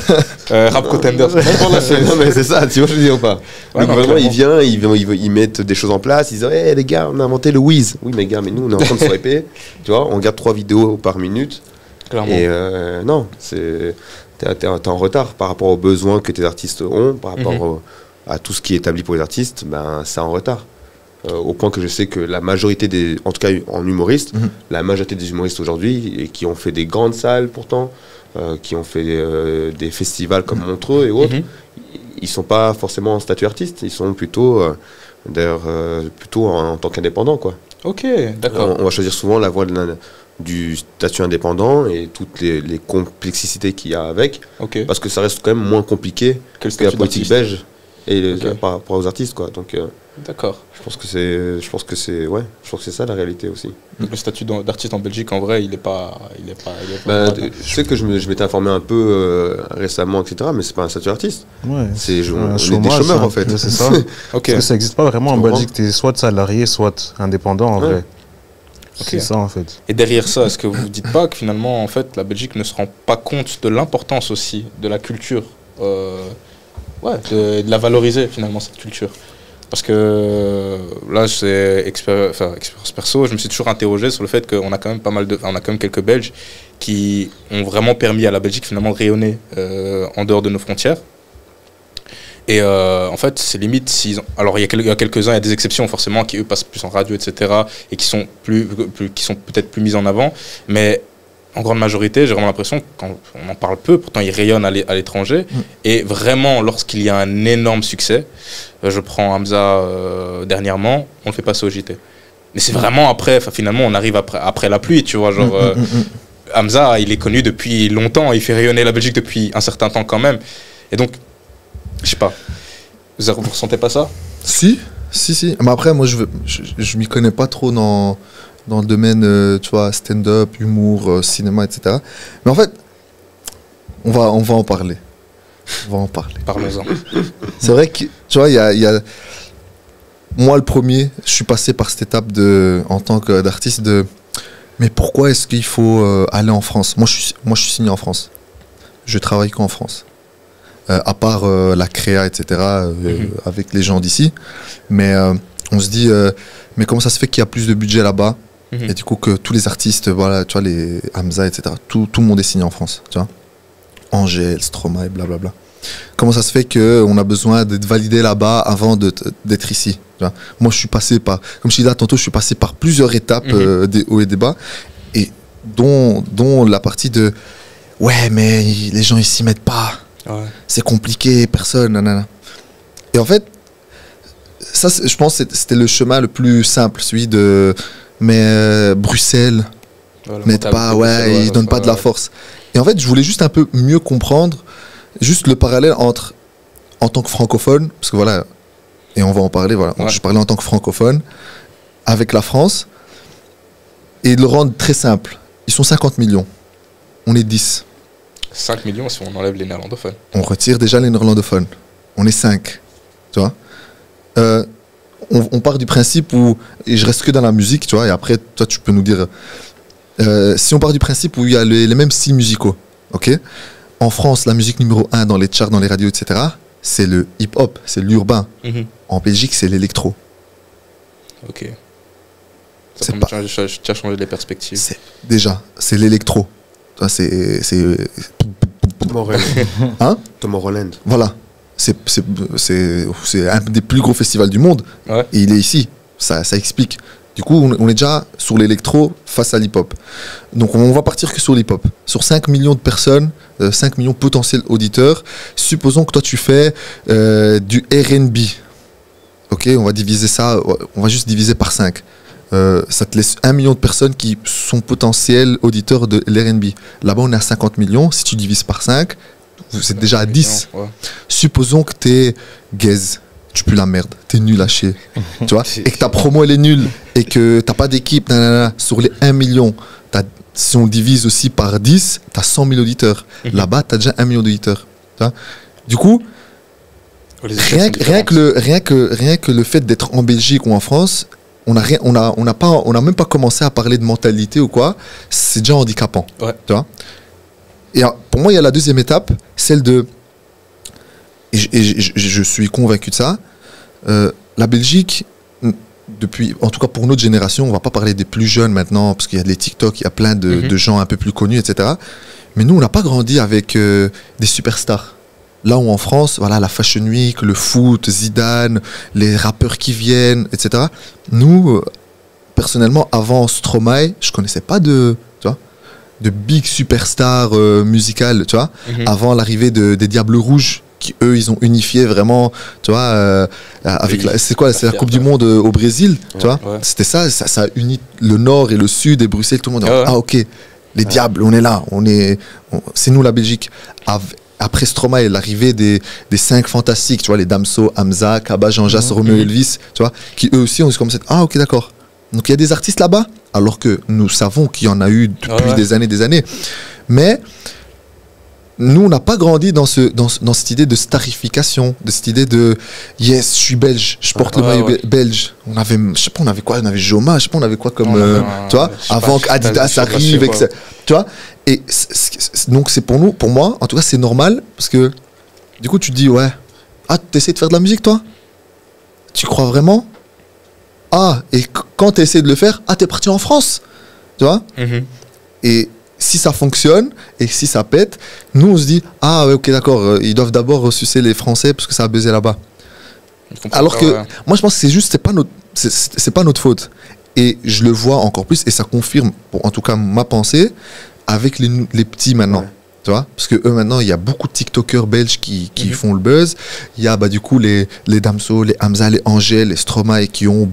Rap Contenders. Non, mais c'est ça, tu vois, je veux dire ou pas. Ouais, Le non, gouvernement, il clairement. vient, ils mettent des choses en place, ils disent, hey, les gars, on a inventé le Wiz. Oui, mais gars, mais nous, on est en train de swiper. Tu vois, on regarde 3 vidéos par minute. Clairement. Et non, t'es en retard par rapport aux besoins que tes artistes ont, par rapport à tout ce qui est établi pour les artistes, ben, c'est en retard. Au point que je sais que la majorité des, en tout cas en humoristes, la majorité des humoristes aujourd'hui, et qui ont fait des grandes salles pourtant, qui ont fait des festivals comme Montreux et autres, ils sont pas forcément en statut artiste, ils sont plutôt, d'ailleurs, plutôt en tant qu'indépendants, quoi. Ok, d'accord. On va choisir souvent la voie du statut indépendant et toutes les complexités qu'il y a avec, Ok. parce que ça reste quand même moins compliqué Quel que la statut politique d'artiste? belge et Ok. par rapport aux artistes, quoi. Donc D'accord. je pense que c'est ça la réalité aussi. Le statut d'artiste en Belgique, en vrai, il est pas. Ben, je sais que je m'étais informé un peu récemment, etc., mais c'est pas un statut d'artiste. Ouais. C'est Un on est des chômage, chômeurs hein. en fait. Ouais, c'est ça. Ok. Parce que ça n'existe pas vraiment en Tu comprends? Belgique. Tu es soit salarié, soit indépendant en Ouais. vrai. Ok. C'est ça en fait. Et derrière ça, est-ce que vous ne dites pas que finalement, en fait, la Belgique ne se rend pas compte de l'importance aussi de la culture, de la valoriser finalement cette culture? Parce que là, c'est expérience perso, je me suis toujours interrogé sur le fait qu'on a quand même on a quand même quelques Belges qui ont vraiment permis à la Belgique finalement de rayonner en dehors de nos frontières. Et en fait, c'est limite alors il y a quelques-uns, il y a des exceptions forcément qui eux passent plus en radio, etc. et qui sont qui sont peut-être plus mis en avant, mais en grande majorité, j'ai vraiment l'impression qu'on en parle peu, pourtant ils rayonnent à l'étranger. Et vraiment, lorsqu'il y a un énorme succès, je prends Hamza dernièrement, on le fait passer au JT. Mais c'est vraiment après, finalement, on arrive après la pluie, tu vois, genre Hamza, il est connu depuis longtemps, il fait rayonner la Belgique depuis un certain temps quand même. Et donc, je sais pas, vous ressentez pas ça? Si. Mais après, moi, je m'y connais pas trop dans le domaine, tu vois, stand-up, humour, cinéma, etc. Mais en fait, on va en parler. Parlons-en. C'est vrai que, tu vois, il y a... Moi, le premier, je suis passé par cette étape en tant qu'artiste de... Mais pourquoi est-ce qu'il faut aller en France? Moi, je suis signé en France. Je travaille qu'en France. À part la créa, etc., avec les gens d'ici. Mais on se dit, mais comment ça se fait qu'il y a plus de budget là-bas? Et du coup, que tous les artistes, voilà, tu vois, les Hamza, etc., tout le monde est signé en France, tu vois. Angèle, Stromae, blablabla. Comment ça se fait qu'on a besoin d'être validé là-bas avant d'être ici, tu vois? Moi, je suis passé par, comme je disais là tantôt, je suis passé par plusieurs étapes, des hauts et des bas, et dont la partie de, ouais, mais les gens, ils s'y mettent pas. Ouais. C'est compliqué, personne, nanana. Et en fait, ça, je pense que c'était le chemin le plus simple, celui de... Mais Bruxelles n'aide pas, ouais, ils donnent pas de la force. Et en fait, je voulais juste un peu mieux comprendre, juste le parallèle entre, en tant que francophone, parce que voilà, et on va en parler, voilà, je parlais en tant que francophone, avec la France, et de le rendre très simple. Ils sont 50 millions, on est 10. 5 millions si on enlève les néerlandophones. On retire déjà les néerlandophones. On est 5. Tu vois, on part du principe où, et je reste que dans la musique, tu vois, et après, toi, tu peux nous dire, si on part du principe où il y a les mêmes styles musicaux, ok? En France, la musique numéro 1 dans les charts, dans les radios, etc., c'est le hip-hop, c'est l'urbain. En Belgique, c'est l'électro. Ok. C'est Ça pas- tu as changé les perspectives. C'est l'électro. Tu vois, c'est Tomorrowland. Hein? Tomorrowland. Voilà. C'est un des plus gros festivals du monde. Ouais. Et il est ici. Ça explique. Du coup, on est déjà sur l'électro face à l'hip-hop. Donc, on va partir que sur l'hip-hop. Sur 5 millions de personnes, 5 millions de potentiels auditeurs, supposons que toi, tu fais du R&B. Ok, on va diviser ça, on va juste diviser par 5. Ça te laisse 1 million de personnes qui sont potentiels auditeurs de l'R&B. Là-bas, on est à 50 millions. Si tu divises par 5, vous êtes déjà à 10. Ouais. Supposons que t'es gaze, tu pues la merde, t'es nul à chier, tu vois, et que ta promo elle est nulle, et que t'as pas d'équipe, sur les 1 million, si on divise aussi par 10, t'as 100 000 auditeurs. Là-bas, t'as déjà 1 million d'auditeurs. Tu vois. Du coup, rien que le fait d'être en Belgique ou en France, on n'a même pas commencé à parler de mentalité ou quoi, c'est déjà handicapant. Ouais. Tu vois. Et pour moi, il y a la deuxième étape, celle de... Et je suis convaincu de ça. La Belgique, depuis, en tout cas pour notre génération, on va pas parler des plus jeunes maintenant, parce qu'il y a les TikTok, il y a plein de gens un peu plus connus, etc. Mais nous, on n'a pas grandi avec des superstars. Là où en France, voilà, la Fashion Week, le foot, Zidane, les rappeurs qui viennent, etc. Nous, personnellement, avant Stromae, je connaissais pas de big superstars musicales, tu vois, avant l'arrivée des Diables Rouges, qui eux ils ont unifié vraiment, tu vois, avec c'est la Coupe du Monde au Brésil, tu vois, c'était ça a uni le nord et le sud et Bruxelles, tout le monde. Ah ok, les Diables, on est là, c'est nous la Belgique. Après Stromae, l'arrivée des 5 fantastiques, tu vois, les Damso, Hamza, Kaba, Jean-Jas, Romeo Elvis, tu vois, qui eux aussi ont commencé. Ah ok, d'accord. Donc il y a des artistes là-bas, alors que nous savons qu'il y en a eu depuis des années. Mais nous, on n'a pas grandi dans cette idée de starification, de cette idée de yes, je suis belge, je porte le maillot belge. On avait, je sais pas, on avait quoi, on avait Joma, je sais pas, on avait quoi comme, tu vois, avant qu'Adidas arrive, tu vois. Et donc c'est pour moi, en tout cas, c'est normal parce que du coup, tu te dis ouais, ah, t'essaies de faire de la musique, toi? Tu crois vraiment? Ah, et quand tu essaies de le faire, ah, t'es parti en France, tu vois. Et si ça fonctionne et si ça pète, nous on se dit ah ouais, ok, d'accord, ils doivent d'abord ressucer les Français parce que ça a buzzé là-bas. Alors que moi je pense que c'est juste, c'est pas notre faute. Et je le vois encore plus et ça confirme, en tout cas ma pensée, avec les petits maintenant. Tu vois, parce que eux maintenant, il y a beaucoup de TikTokers belges qui font le buzz. Il y a du coup les Damso, les Hamza, les Angèle, les Stromae qui ont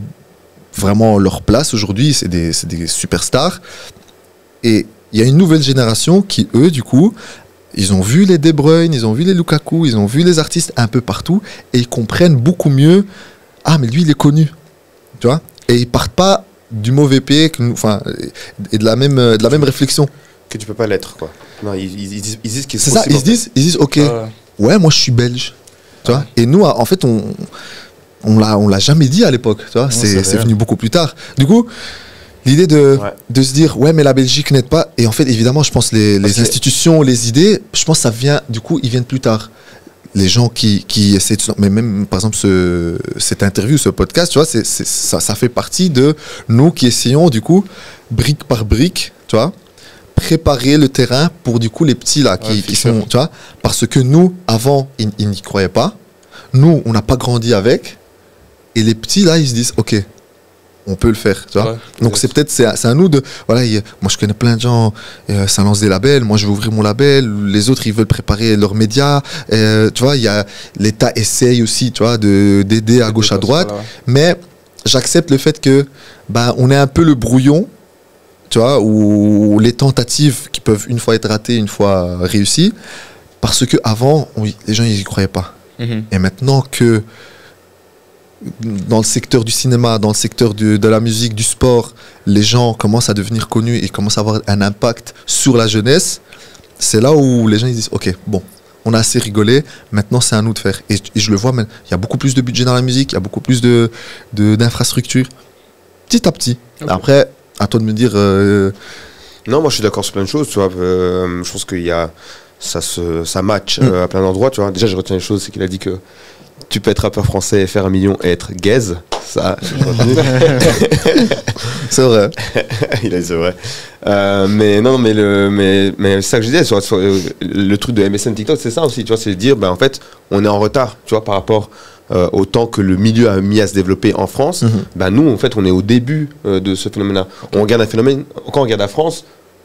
vraiment leur place aujourd'hui, c'est des superstars. Et il y a une nouvelle génération qui, eux, du coup, ils ont vu les De Bruyne, ils ont vu les Lukaku, ils ont vu les artistes un peu partout, et ils comprennent beaucoup mieux, ah, mais lui, il est connu, tu vois. Et ils partent pas du mauvais pied, et de la même réflexion. Que tu peux pas l'être, quoi. Non, ils disent qu'ils c'est ça, ils disent, ok, ouais, moi, je suis belge, tu vois. Et nous, en fait, on l'a jamais dit à l'époque, tu vois. C'est venu beaucoup plus tard. Du coup, l'idée de se dire ouais, mais la Belgique n'aide pas, et en fait évidemment je pense les institutions, les idées, je pense que ça vient, du coup ils viennent plus tard. Les gens qui essaient de, mais même par exemple cette interview, ce podcast, tu vois, ça fait partie de nous qui essayons du coup brique par brique, tu vois, préparer le terrain pour du coup les petits là qui sont, tu vois, parce que nous avant ils n'y croyaient pas, nous on n'a pas grandi avec, et les petits là ils se disent ok, on peut le faire, tu vois. Donc c'est à nous de, voilà, moi je connais plein de gens, ça lance des labels, moi je vais ouvrir mon label, les autres ils veulent préparer leurs médias, tu vois, il y a l'État essaye aussi, tu vois, d'aider à gauche à droite, mais j'accepte le fait que on est un peu le brouillon, tu vois, ou les tentatives qui peuvent une fois être ratées, une fois réussies, parce que avant les gens ils y croyaient pas. Et maintenant que dans le secteur du cinéma, dans le secteur de la musique, du sport, les gens commencent à devenir connus et commencent à avoir un impact sur la jeunesse, c'est là où les gens ils disent ok, bon, on a assez rigolé, maintenant c'est à nous de faire. Et je le vois, il y a beaucoup plus de budget dans la musique, il y a beaucoup plus d'infrastructures, petit à petit. Après, à toi de me dire... Non, moi je suis d'accord sur plein de choses, tu vois. Je pense qu'il y a... Ça match à plein d'endroits, tu vois. Déjà, je retiens une chose, c'est qu'il a dit que tu peux être rappeur français et faire 1 million et être gaze. Ça, j'ai retenu. C'est vrai. Il a dit c'est vrai. Mais non, mais c'est ça que je disais, sur le truc de MSN TikTok, c'est ça aussi, tu vois, c'est de dire, en fait, on est en retard, tu vois, par rapport autant que le milieu a mis à se développer en France, ben nous, en fait, on est au début de ce phénomène-là. On regarde un phénomène, quand on regarde la France,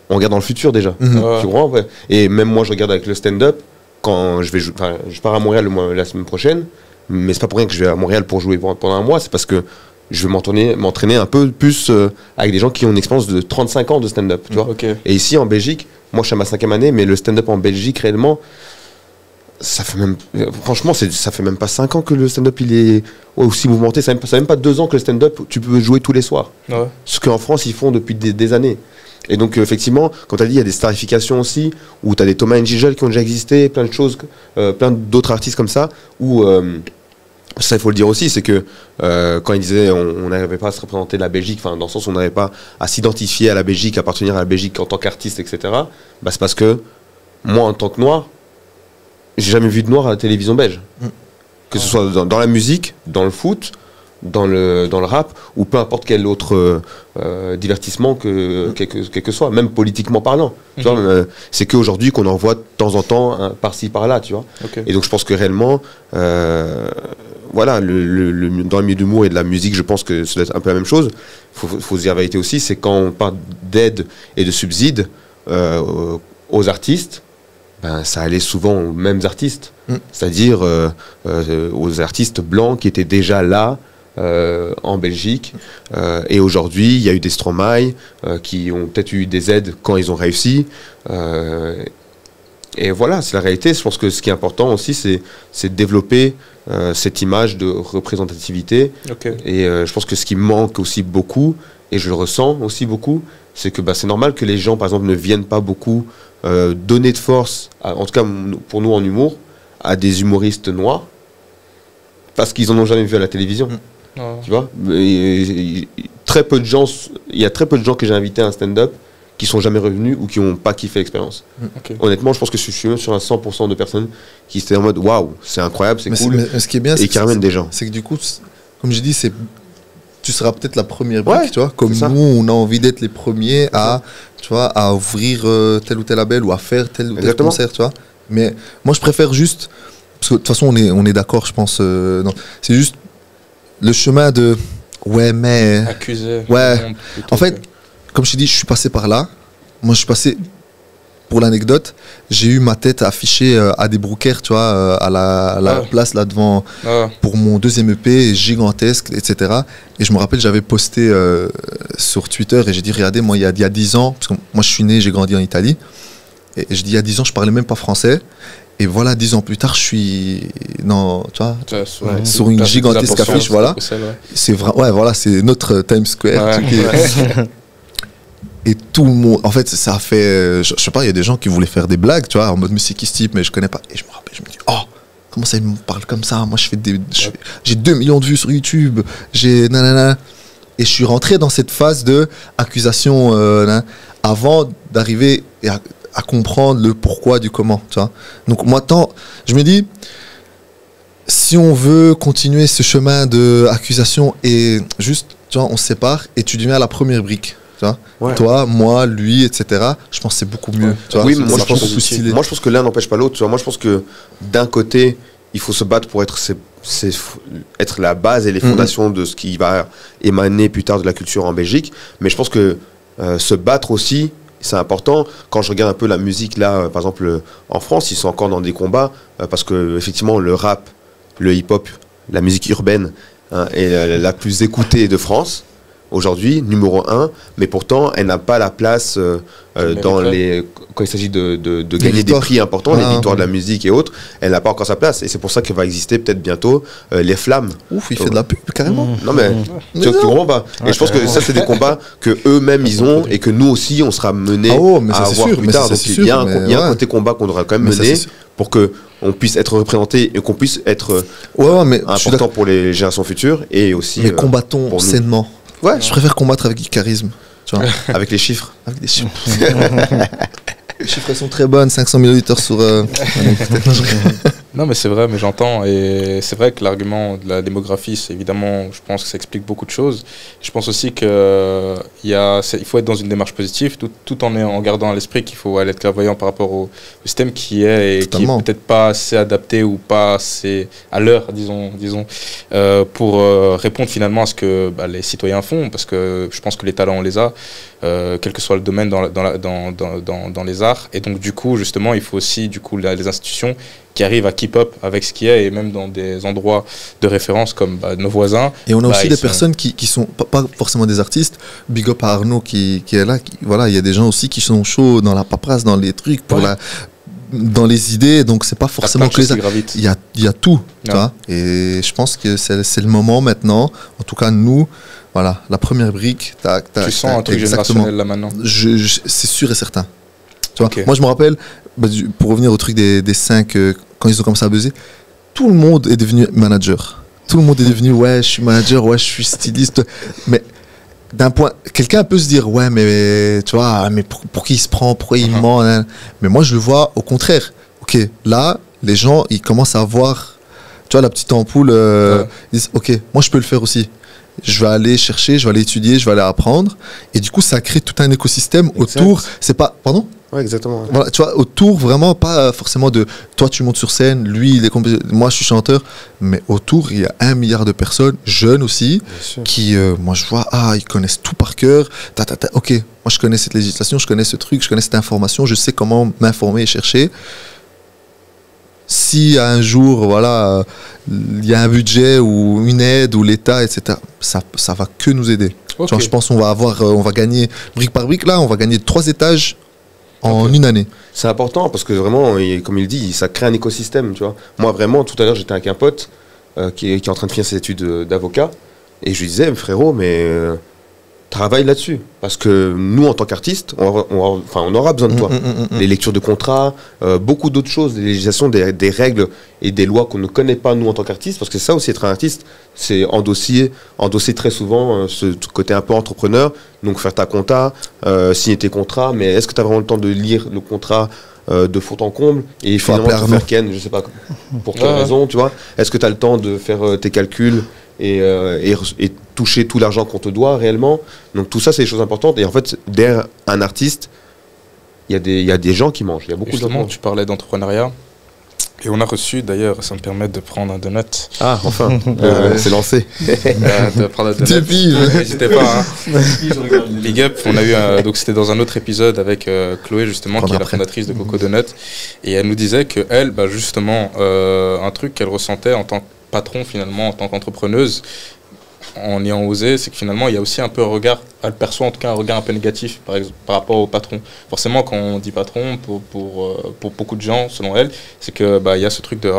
on regarde dans le futur déjà. Tu comprends, ouais. Et même moi, je regarde avec le stand-up, quand je pars à Montréal la semaine prochaine, mais c'est pas pour rien que je vais à Montréal pour jouer pendant un mois, c'est parce que je veux m'entraîner un peu plus avec des gens qui ont une expérience de 35 ans de stand-up, tu vois. Okay. Et ici, en Belgique, moi, je suis à ma 5e année, mais le stand-up en Belgique, réellement, ça fait même, franchement, ça fait même pas 5 ans que le stand-up, il est aussi mouvementé. Ça fait même pas 2 ans que le stand-up, tu peux jouer tous les soirs. Ouais. Ce qu'en France, ils font depuis des années. Et donc, effectivement, comme tu as dit, il y a des starifications aussi, où tu as des Thomas Njigel qui ont déjà existé, plein de choses, plein d'autres artistes comme ça, où... ça, il faut le dire aussi, c'est que quand ils disaient on n'arrivait pas à se représenter la Belgique, dans le sens où on n'arrivait pas à s'identifier à la Belgique, à appartenir à la Belgique en tant qu'artiste, etc., bah, c'est parce que moi, en tant que noir, j'ai jamais vu de noir à la télévision belge. Que ce soit dans la musique, dans le foot, dans le rap, ou peu importe quel autre divertissement quel que soit, même politiquement parlant. Tu vois, c'est qu'aujourd'hui qu'on en voit de temps en temps, par-ci, par-là, tu vois. Okay. Et donc je pense que réellement... voilà, dans le milieu d'humour et de la musique, je pense que ça doit être un peu la même chose. Faut se dire la vérité aussi, c'est quand on parle d'aide et de subsides aux artistes, ben, ça allait souvent aux mêmes artistes. C'est-à-dire aux artistes blancs qui étaient déjà là en Belgique. Et aujourd'hui, il y a eu des Stromae qui ont peut-être eu des aides quand ils ont réussi. Et voilà, c'est la réalité. Je pense que ce qui est important aussi, c'est de développer cette image de représentativité. Okay. Et je pense que ce qui manque aussi beaucoup, et je le ressens aussi beaucoup, c'est que c'est normal que les gens, par exemple, ne viennent pas beaucoup donner de force, en tout cas pour nous en humour, à des humoristes noirs, parce qu'ils n'en ont jamais vu à la télévision. Tu vois, très peu de gens, il y a très peu de gens que j'ai invités à un stand-up qui sont jamais revenus ou qui n'ont pas kiffé l'expérience. Okay. Honnêtement, je pense que je suis même sur un 100% de personnes qui étaient en mode waouh, c'est incroyable, c'est cool. Mais ce qui est bien, et qui ramènent des gens. C'est que du coup, comme j'ai dit, tu seras peut-être la première brique, tu vois. Comme nous, on a envie d'être les premiers à ouvrir tel ou tel label ou à faire tel ou tel concert, tu vois. Mais moi, je préfère juste, parce que de toute façon, on est d'accord, je pense. Non, c'est juste le chemin de ouais, mais accuser. Ouais. En fait. Comme je t'ai dit, je suis passé par là. Moi, je suis passé, pour l'anecdote, j'ai eu ma tête affichée à des brookers, tu vois, à la place là devant, pour mon 2e EP, gigantesque, etc. Et je me rappelle, j'avais posté sur Twitter et j'ai dit, regardez, moi, il y a 10 ans, parce que moi, je suis né, j'ai grandi en Italie, et je dis, il y a 10 ans, je parlais même pas français. Et voilà, 10 ans plus tard, je suis sur une gigantesque affiche, voilà. C'est vrai, ouais, voilà, c'est notre Times Square. Et tout le monde, en fait, ça a fait, je sais pas, il y a des gens qui voulaient faire des blagues, tu vois, en mode, mais c'est qui ce type, mais je connais pas. Et je me rappelle, je me dis, oh, comment ça, il me parle comme ça? Moi, j'ai 2 millions de vues sur YouTube, j'ai nanana. Et je suis rentré dans cette phase de accusation avant d'arriver à comprendre le pourquoi du comment, tu vois. Donc, moi, je me dis, si on veut continuer ce chemin d'accusation et juste, tu vois, on se sépare et tu deviens la première brique. Ouais. Toi, moi, lui, etc. Je pense que c'est beaucoup mieux. Tu vois, oui, mais moi je pense que l'un n'empêche pas l'autre. Moi je pense que d'un côté, il faut se battre pour être la base et les fondations de ce qui va émaner plus tard de la culture en Belgique. Mais je pense que se battre aussi, c'est important. Quand je regarde un peu la musique là, par exemple en France, ils sont encore dans des combats parce que effectivement le rap, le hip-hop, la musique urbaine est la plus écoutée de France. Aujourd'hui, numéro 1, mais pourtant, elle n'a pas la place quand il s'agit de gagner des prix importants, les victoires de la musique et autres, elle n'a pas encore sa place. Et c'est pour ça qu'il va exister peut-être bientôt les Flammes. Ouf, il fait de la pub, carrément. Non, mais tu comprends pas. Et je pense que ça, c'est des combats que eux-mêmes, ils ont et que nous aussi, on sera menés à avoir plus tard. Donc, il y a un côté combat qu'on devra quand même mener pour qu'on puisse être représenté et qu'on puisse être important pour les générations futures et aussi. Mais combattons sainement. Ouais, je préfère combattre avec du charisme. Tu vois. Avec les chiffres. Avec des chiffres. Les chiffres sont très bonnes, 500 000 auditeurs sur... Non, mais c'est vrai, mais j'entends. Et c'est vrai que l'argument de la démographie, c'est évidemment, je pense que ça explique beaucoup de choses. Je pense aussi qu'il il faut être dans une démarche positive, tout en gardant à l'esprit qu'il faut aller être clairvoyant par rapport au système qui est et qui est peut-être pas assez adapté ou pas assez à l'heure, disons, pour répondre finalement à ce que les citoyens font. Parce que je pense que les talents, on les a, quel que soit le domaine dans les arts. Et donc, du coup, justement, il faut aussi, les institutions qui arrivent à keep up avec ce qu'il y a, et même dans des endroits de référence comme nos voisins. Et on a aussi des personnes qui sont pas forcément des artistes. Big up à Arnaud qui est là. Voilà, il y a des gens aussi qui sont chauds dans la paperasse, dans les trucs, dans les idées. Donc c'est pas forcément que il y a tout. Tu vois, et je pense que c'est le moment maintenant. En tout cas, nous, voilà, la première brique. Tu sens un truc générationnel là maintenant. C'est sûr et certain. Tu vois, moi je me rappelle, pour revenir au truc des 5, quand ils ont commencé à buzzer, tout le monde est devenu manager. Tout le monde est devenu, ouais, je suis manager, ouais, je suis styliste. Mais d'un point, quelqu'un peut se dire, ouais, mais tu vois, mais pour qui il se prend, pourquoi il ment, hein. Mais moi je le vois au contraire. Ok, là, les gens, ils commencent à voir, tu vois, la petite ampoule, ils disent, ok, moi je peux le faire aussi. Je vais aller chercher, je vais aller étudier, je vais aller apprendre. Et du coup, ça crée tout un écosystème autour. C'est pas. Pardon ? Ouais, exactement. Voilà, tu vois, autour, vraiment, pas forcément de toi, tu montes sur scène, lui, moi, je suis chanteur. Mais autour, il y a 1 milliard de personnes, jeunes aussi, qui, moi, je vois, ils connaissent tout par cœur. Ok, moi, je connais cette législation, je connais ce truc, je connais cette information, je sais comment m'informer et chercher. Si un jour, voilà, il y a un budget ou une aide ou l'État, etc., ça va que nous aider. Okay. Tu vois, je pense qu'on on va gagner brique par brique. Là, on va gagner 3 étages en une année. C'est important parce que vraiment, comme il dit, ça crée un écosystème. Tu vois. Moi, vraiment, tout à l'heure, j'étais avec un pote qui est en train de finir ses études d'avocat et je lui disais, frérot, mais travaille là-dessus. Parce que nous, en tant qu'artistes, on aura besoin de toi. Les lectures de contrats, beaucoup d'autres choses, des législations, des règles et des lois qu'on ne connaît pas, nous, en tant qu'artistes. Parce que ça aussi, être un artiste, c'est endosser très souvent ce côté un peu entrepreneur. Donc, faire ta compta, signer tes contrats. Mais est-ce que tu as vraiment le temps de lire le contrat de fond en comble et finalement te faire ken, je sais pas pour quelle raison, tu vois. Est-ce que tu as le temps de faire tes calculs et toucher tout l'argent qu'on te doit réellement. Donc tout ça, c'est des choses importantes. Et en fait, derrière un artiste, il y a des gens qui mangent. Il y a beaucoup de gens. Tu parlais d'entrepreneuriat. Et on a reçu, d'ailleurs, ça me permet de prendre un donut. Ah, enfin, c'est lancé. De prendre un donut. N'hésitez pas. Big up. On a eu donc c'était dans un autre épisode avec Chloé, justement, qui est la fondatrice de Coco Donut. Et elle nous disait qu'elle, justement, un truc qu'elle ressentait en tant que patron, finalement, en tant qu'entrepreneuse, en ayant osé, c'est que finalement il y a aussi un peu un regard, elle perçoit en tout cas un regard un peu négatif par rapport au patron. Forcément, quand on dit patron, pour beaucoup de gens, selon elle, c'est que il y a ce truc de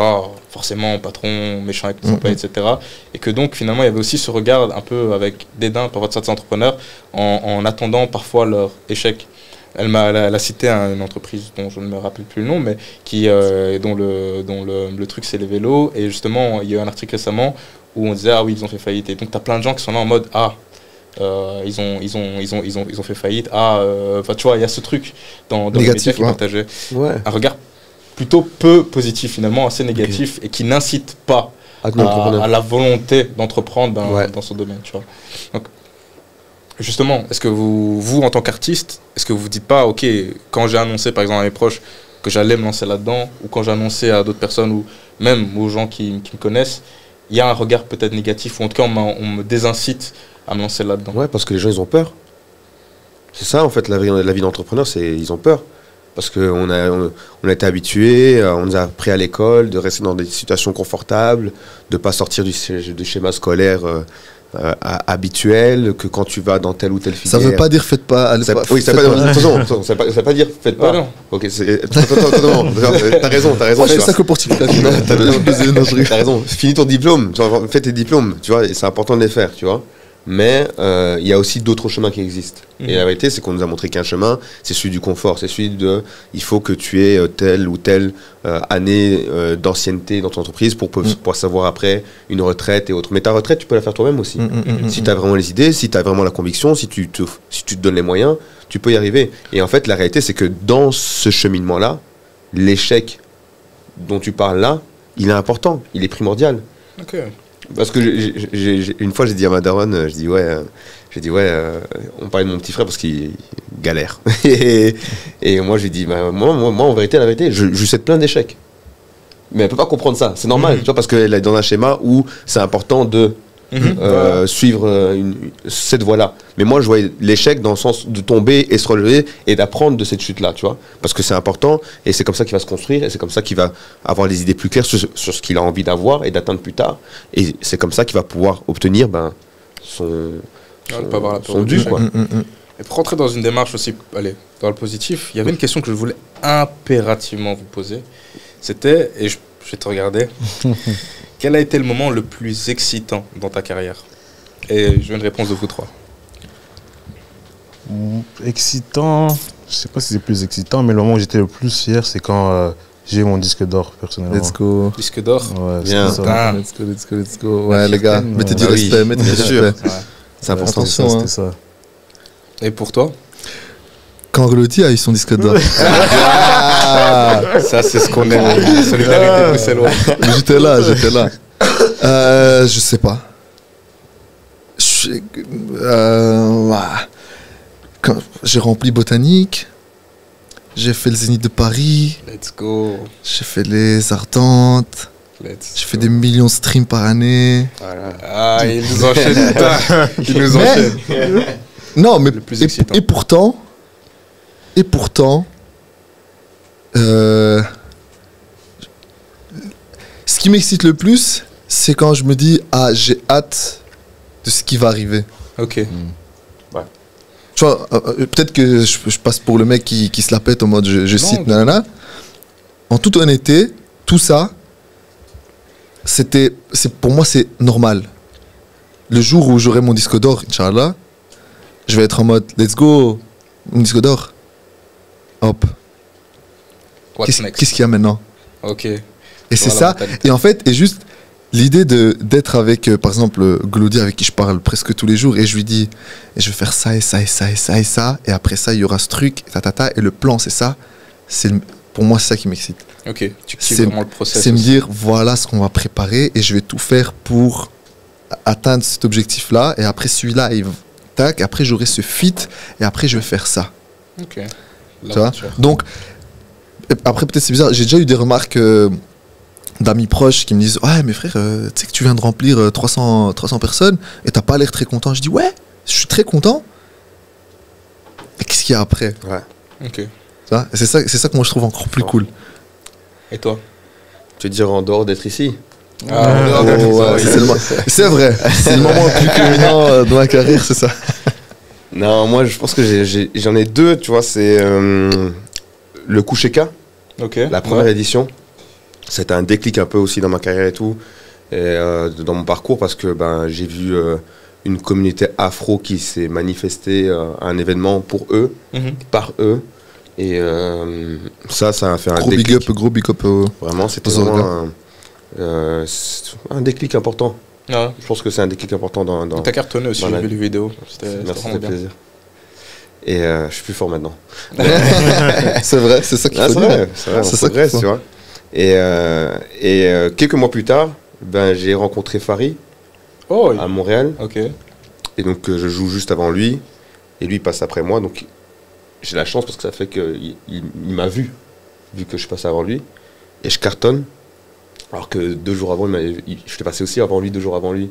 forcément patron, méchant avec les employés, etc. Et que donc finalement il y avait aussi ce regard un peu avec dédain par rapport à certains entrepreneurs en attendant parfois leur échec. Elle a cité une entreprise dont je ne me rappelle plus le nom, mais dont le truc c'est les vélos. Et justement, il y a eu un article récemment où on disait oui, ils ont fait faillite. Et donc tu as plein de gens qui sont là en mode ils ont fait faillite. Tu vois, il y a ce truc dans les médias qui partageait un regard plutôt peu positif finalement, assez négatif et qui n'incite pas à la volonté d'entreprendre dans ce domaine. Tu vois. Donc, justement, est-ce que vous en tant qu'artiste, est-ce que vous vous dites pas, ok, quand j'ai annoncé par exemple à mes proches que j'allais me lancer là-dedans, ou quand j'ai annoncé à d'autres personnes, ou même aux gens qui me connaissent, il y a un regard peut-être négatif, ou en tout cas on me désincite à me lancer là-dedans. Ouais, parce que les gens ils ont peur. C'est ça en fait, la vie d'entrepreneur, c'est ils ont peur. Parce qu'on a été habitués, on nous a appris à l'école de rester dans des situations confortables, de ne pas sortir du schéma scolaire habituel, que quand tu vas dans telle ou telle filière... Ça ne veut pas dire faites pas... Oui, ça ne veut pas dire faites pas. Non. Ok, t'as raison. Moi, je fais ça que pour TikTok. T'as raison. Finis ton diplôme, fais tes diplômes, tu vois, et c'est important de les faire, tu vois. Mais il y a aussi d'autres chemins qui existent. Et la vérité, c'est qu'on nous a montré qu'un chemin, c'est celui du confort, c'est celui de il faut que tu aies telle ou telle année d'ancienneté dans ton entreprise pour pouvoir savoir après une retraite et autres. Mais ta retraite, tu peux la faire toi-même aussi. Si tu as vraiment les idées, si tu as vraiment la conviction, si tu te donnes les moyens, tu peux y arriver. Et en fait, la réalité, c'est que dans ce cheminement-là, l'échec dont tu parles là, il est important, il est primordial. Ok. Parce que une fois, j'ai dit à ma daronne, on parlait de mon petit frère parce qu'il galère. et moi, je lui ai dit, bah, moi, en vérité, la vérité, je lui souhaite plein d'échecs. Mais elle peut pas comprendre ça, c'est normal, tu vois, parce qu'elle est dans un schéma où c'est important de suivre cette voie-là. Mais moi, je voyais l'échec dans le sens de tomber et se relever et d'apprendre de cette chute-là, tu vois. Parce que c'est important et c'est comme ça qu'il va se construire et c'est comme ça qu'il va avoir les idées plus claires sur ce qu'il a envie d'avoir et d'atteindre plus tard. Et c'est comme ça qu'il va pouvoir obtenir son dû, quoi. Et pour rentrer dans une démarche aussi, allez, dans le positif, il y avait une question que je voulais impérativement vous poser. C'était, et je vais te regarder, quel a été le moment le plus excitant dans ta carrière? Et je veux une réponse de vous trois. Excitant, je sais pas si c'est plus excitant, mais le moment où j'étais le plus fier, c'est quand j'ai eu mon disque d'or, personnellement. Let's go. Disque d'or. Ouais, Bien. c'était ça. Let's go. Ouais, les gars, mettez du oui, respect, mettez du bien sûr. respect. Ouais. C'est important. Attention, C'était ça. Et pour toi? Quand Reloti a eu son disque d'or. Ça, c'est ce qu'on aime. Solidarité bruxelloise. J'étais là. Je sais pas. Quand j'ai rempli Botanique, j'ai fait le Zénith de Paris, Let's go. j'ai fait les Ardentes, j'ai fait des millions de streams par année. Voilà. Ah, il nous enchaîne. Il nous enchaîne. Non, mais Le plus excitant. et pourtant, ce qui m'excite le plus, c'est quand je me dis ah j'ai hâte de ce qui va arriver. Ok. Tu vois, peut-être que je passe pour le mec qui se la pète en mode je cite nanana. En toute honnêteté, tout ça, pour moi c'est normal. Le jour où j'aurai mon disque d'or, Inch'Allah, je vais être en mode let's go, mon disque d'or. Hop. What's next? Qu'est-ce qu'il y a maintenant? Ok. Et c'est Voilà, ça. mentalité. Et en fait, et juste l'idée d'être avec, par exemple, Glody avec qui je parle presque tous les jours, et je lui dis, et je vais faire ça et ça et ça et ça et ça, et après ça, il y aura ce truc, et le plan, c'est ça. Pour moi, c'est ça qui m'excite. Ok. Tu kiffes C'est vraiment le process. C'est me aussi. dire, voilà ce qu'on va préparer, et je vais tout faire pour atteindre cet objectif-là, et après celui-là, tac, après j'aurai ce fit, et après je vais faire ça. Ok. Tu vois. L'aventure. Donc, après, peut-être c'est bizarre, j'ai déjà eu des remarques d'amis proches qui me disent ouais, mais frère, tu sais que tu viens de remplir 300 personnes et t'as pas l'air très content. Je dis ouais, je suis très content. Mais qu'est-ce qu'il y a après? Ouais. Ok. Tu vois. Et c'est ça que moi je trouve encore plus cool. Et toi? Tu veux dire en dehors d'être ici? Ah, Ouais, c'est vrai, c'est le moment le plus culminant de ma carrière, c'est ça. Non, moi je pense que j'en ai deux, tu vois, c'est le Kusheka, Ok. la première édition. C'était un déclic un peu aussi dans ma carrière et tout, et dans mon parcours, parce que j'ai vu une communauté afro qui s'est manifestée à un événement pour eux, Mhm. par eux, et ça a fait un Gros déclic. big up. Vraiment, c'était aux vraiment un déclic important. Ah. Je pense que c'est un déclic important dans T'as cartonné aussi, Voilà. j'ai vu les vidéos. C'était Merci, vraiment c'était bien. plaisir. Et je suis plus fort maintenant. C'est vrai, c'est ça qu'il Ah, faut c'est dire. vrai, c'est vrai, on C'est ça qu'il progresse, faut. tu vois. Et quelques mois plus tard, j'ai rencontré Fari Oh, à Montréal. ok. Et donc, je joue juste avant lui. Et lui, il passe après moi. Donc, j'ai la chance parce que ça fait qu'il il m'a vu que je passe avant lui. Et je cartonne. Alors que 2 jours avant, je t'ai passé aussi avant lui, 2 jours avant lui.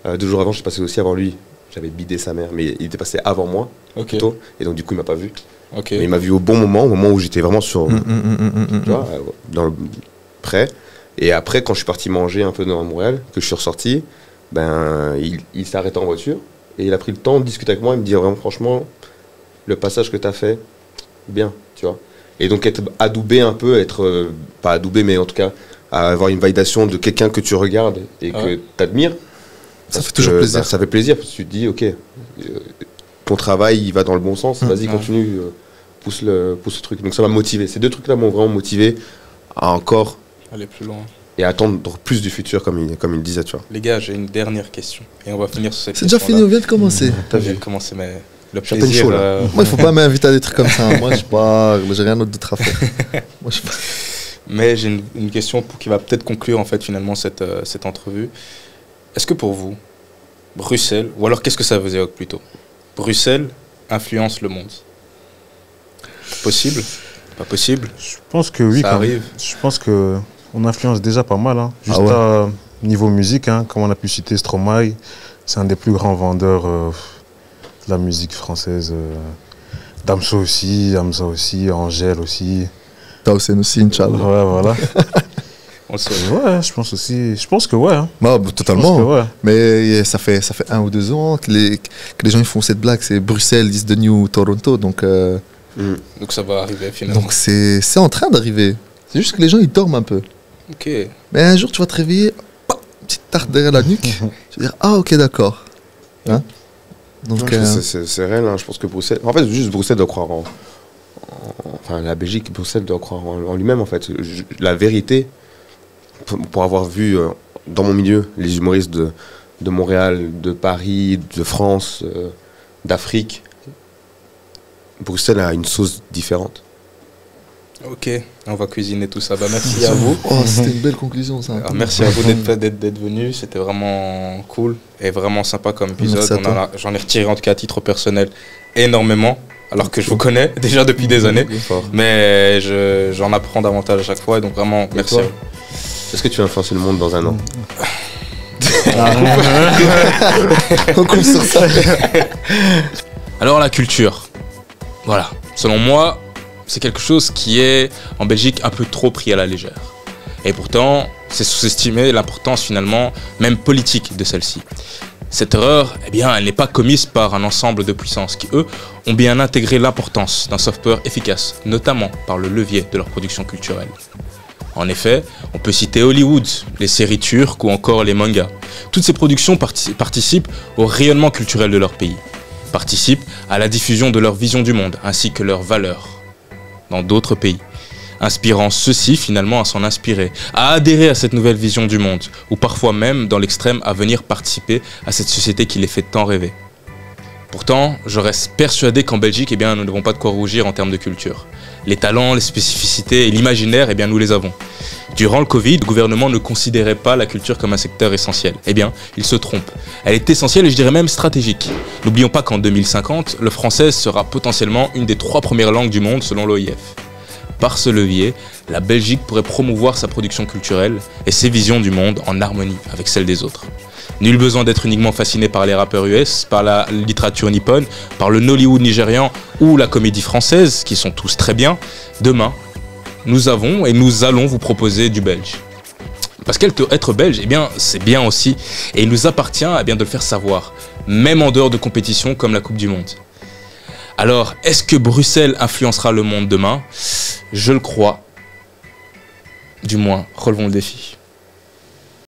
2 jours avant, je suis passé aussi avant lui. J'avais bidé sa mère, mais il était passé avant moi, Ok. plutôt. Et donc, du coup, il m'a pas vu. Ok. Mais il m'a vu au bon moment, au moment où j'étais vraiment sur, tu vois, dans le prêt. Et après, quand je suis parti manger un peu dans Montréal, que je suis ressorti, il s'est arrêté en voiture et il a pris le temps de discuter avec moi et me dire vraiment, franchement, le passage que tu as fait, bien, tu vois. Et donc être adoubé un peu, pas adoubé, mais en tout cas, avoir une validation de quelqu'un que tu regardes et que tu admires. Ça fait toujours plaisir. Ça fait plaisir parce que tu te dis, ok, ton travail, il va dans le bon sens, vas-y, continue, pousse le truc. Donc ça m'a motivé. Ces 2 trucs-là m'ont vraiment motivé à encore Aller plus loin. et attendre plus du futur, comme il disait, tu vois. Les gars, j'ai une dernière question. Et on va finir sur cette C'est déjà question-là. fini, on vient de commencer. T'as vu commencer, mais le Je suis un peu plaisir. chaud, là. Moi, il faut pas m'inviter à des trucs comme ça. Moi, je parle, j'ai rien d'autre à faire. Moi, je Mais j'ai une question qui va peut-être conclure en fait finalement cette entrevue. Est-ce que pour vous, Bruxelles, ou alors qu'est-ce que ça vous évoque plutôt? Bruxelles influence le monde. Possible? Pas possible? Je pense que oui. Ça arrive. Je pense qu'on influence déjà pas mal. Hein. Juste ouais. Niveau musique, hein, comme on a pu citer Stromae, c'est un des plus grands vendeurs de la musique française. Damso aussi, Hamza aussi, Angèle aussi. Tausen aussi, Inch'Allah. Ouais, voilà. On le sait. Ouais, je pense aussi. Je pense que ouais. Hein. Bah, totalement. Je pense que ouais. Mais ça fait 1 ou 2 ans que les gens ils font cette blague. C'est Bruxelles is the new Toronto. Donc ça va arriver finalement. donc c'est en train d'arriver. C'est juste que les gens ils dorment un peu. Ok. Mais un jour tu vas te réveiller, petite tarte derrière la nuque. Tu vas dire ah ok d'accord. Hein donc C'est réel, hein. Je pense que Bruxelles. En fait, juste Bruxelles doit croire en. Enfin, la Belgique, Bruxelles doit croire en lui-même, en fait. La vérité, pour avoir vu dans mon milieu les humoristes de Montréal, de Paris, de France, d'Afrique, Bruxelles a une sauce différente. Ok, on va cuisiner tout ça. Bah, merci à vous. oh c'était une belle conclusion ça. Alors, merci à vous d'être venu. C'était vraiment cool et vraiment sympa comme épisode. J'en ai retiré en tout cas à titre personnel énormément. Alors que je vous connais déjà depuis des années. Mais j'en apprends davantage à chaque fois. Et donc vraiment, merci à vous. Est-ce que tu vas influencer le monde dans 1 an? On coupe sur ça. Alors la culture. Voilà. Selon moi, c'est quelque chose qui est en Belgique un peu trop pris à la légère. Et pourtant, c'est sous-estimer l'importance finalement, même politique de celle-ci. Cette erreur, eh bien, elle n'est pas commise par un ensemble de puissances qui, eux, ont bien intégré l'importance d'un software efficace, notamment par le levier de leur production culturelle. En effet, on peut citer Hollywood, les séries turques ou encore les mangas. Toutes ces productions participent au rayonnement culturel de leur pays, participent à la diffusion de leur vision du monde ainsi que leurs valeurs dans d'autres pays, inspirant ceux-ci finalement à s'en inspirer, à adhérer à cette nouvelle vision du monde, ou parfois même dans l'extrême à venir participer à cette société qui les fait tant rêver. Pourtant, je reste persuadé qu'en Belgique, eh bien, nous n'avons pas de quoi rougir en termes de culture. Les talents, les spécificités et l'imaginaire, eh bien, nous les avons. Durant le Covid, le gouvernement ne considérait pas la culture comme un secteur essentiel. Eh bien, il se trompe. Elle est essentielle et je dirais même stratégique. N'oublions pas qu'en 2050, le français sera potentiellement une des 3 premières langues du monde selon l'OIF. Par ce levier, la Belgique pourrait promouvoir sa production culturelle et ses visions du monde en harmonie avec celles des autres. Nul besoin d'être uniquement fasciné par les rappeurs US, par la littérature nippone, par le Nollywood nigérian ou la comédie française, qui sont tous très bien. Demain, nous avons et nous allons vous proposer du belge. Parce qu'être belge, eh bien, c'est bien aussi, et il nous appartient eh bien, de le faire savoir, même en dehors de compétitions comme la Coupe du Monde. Alors, est-ce que Bruxelles influencera le monde demain? Je le crois. Du moins, relevons le défi.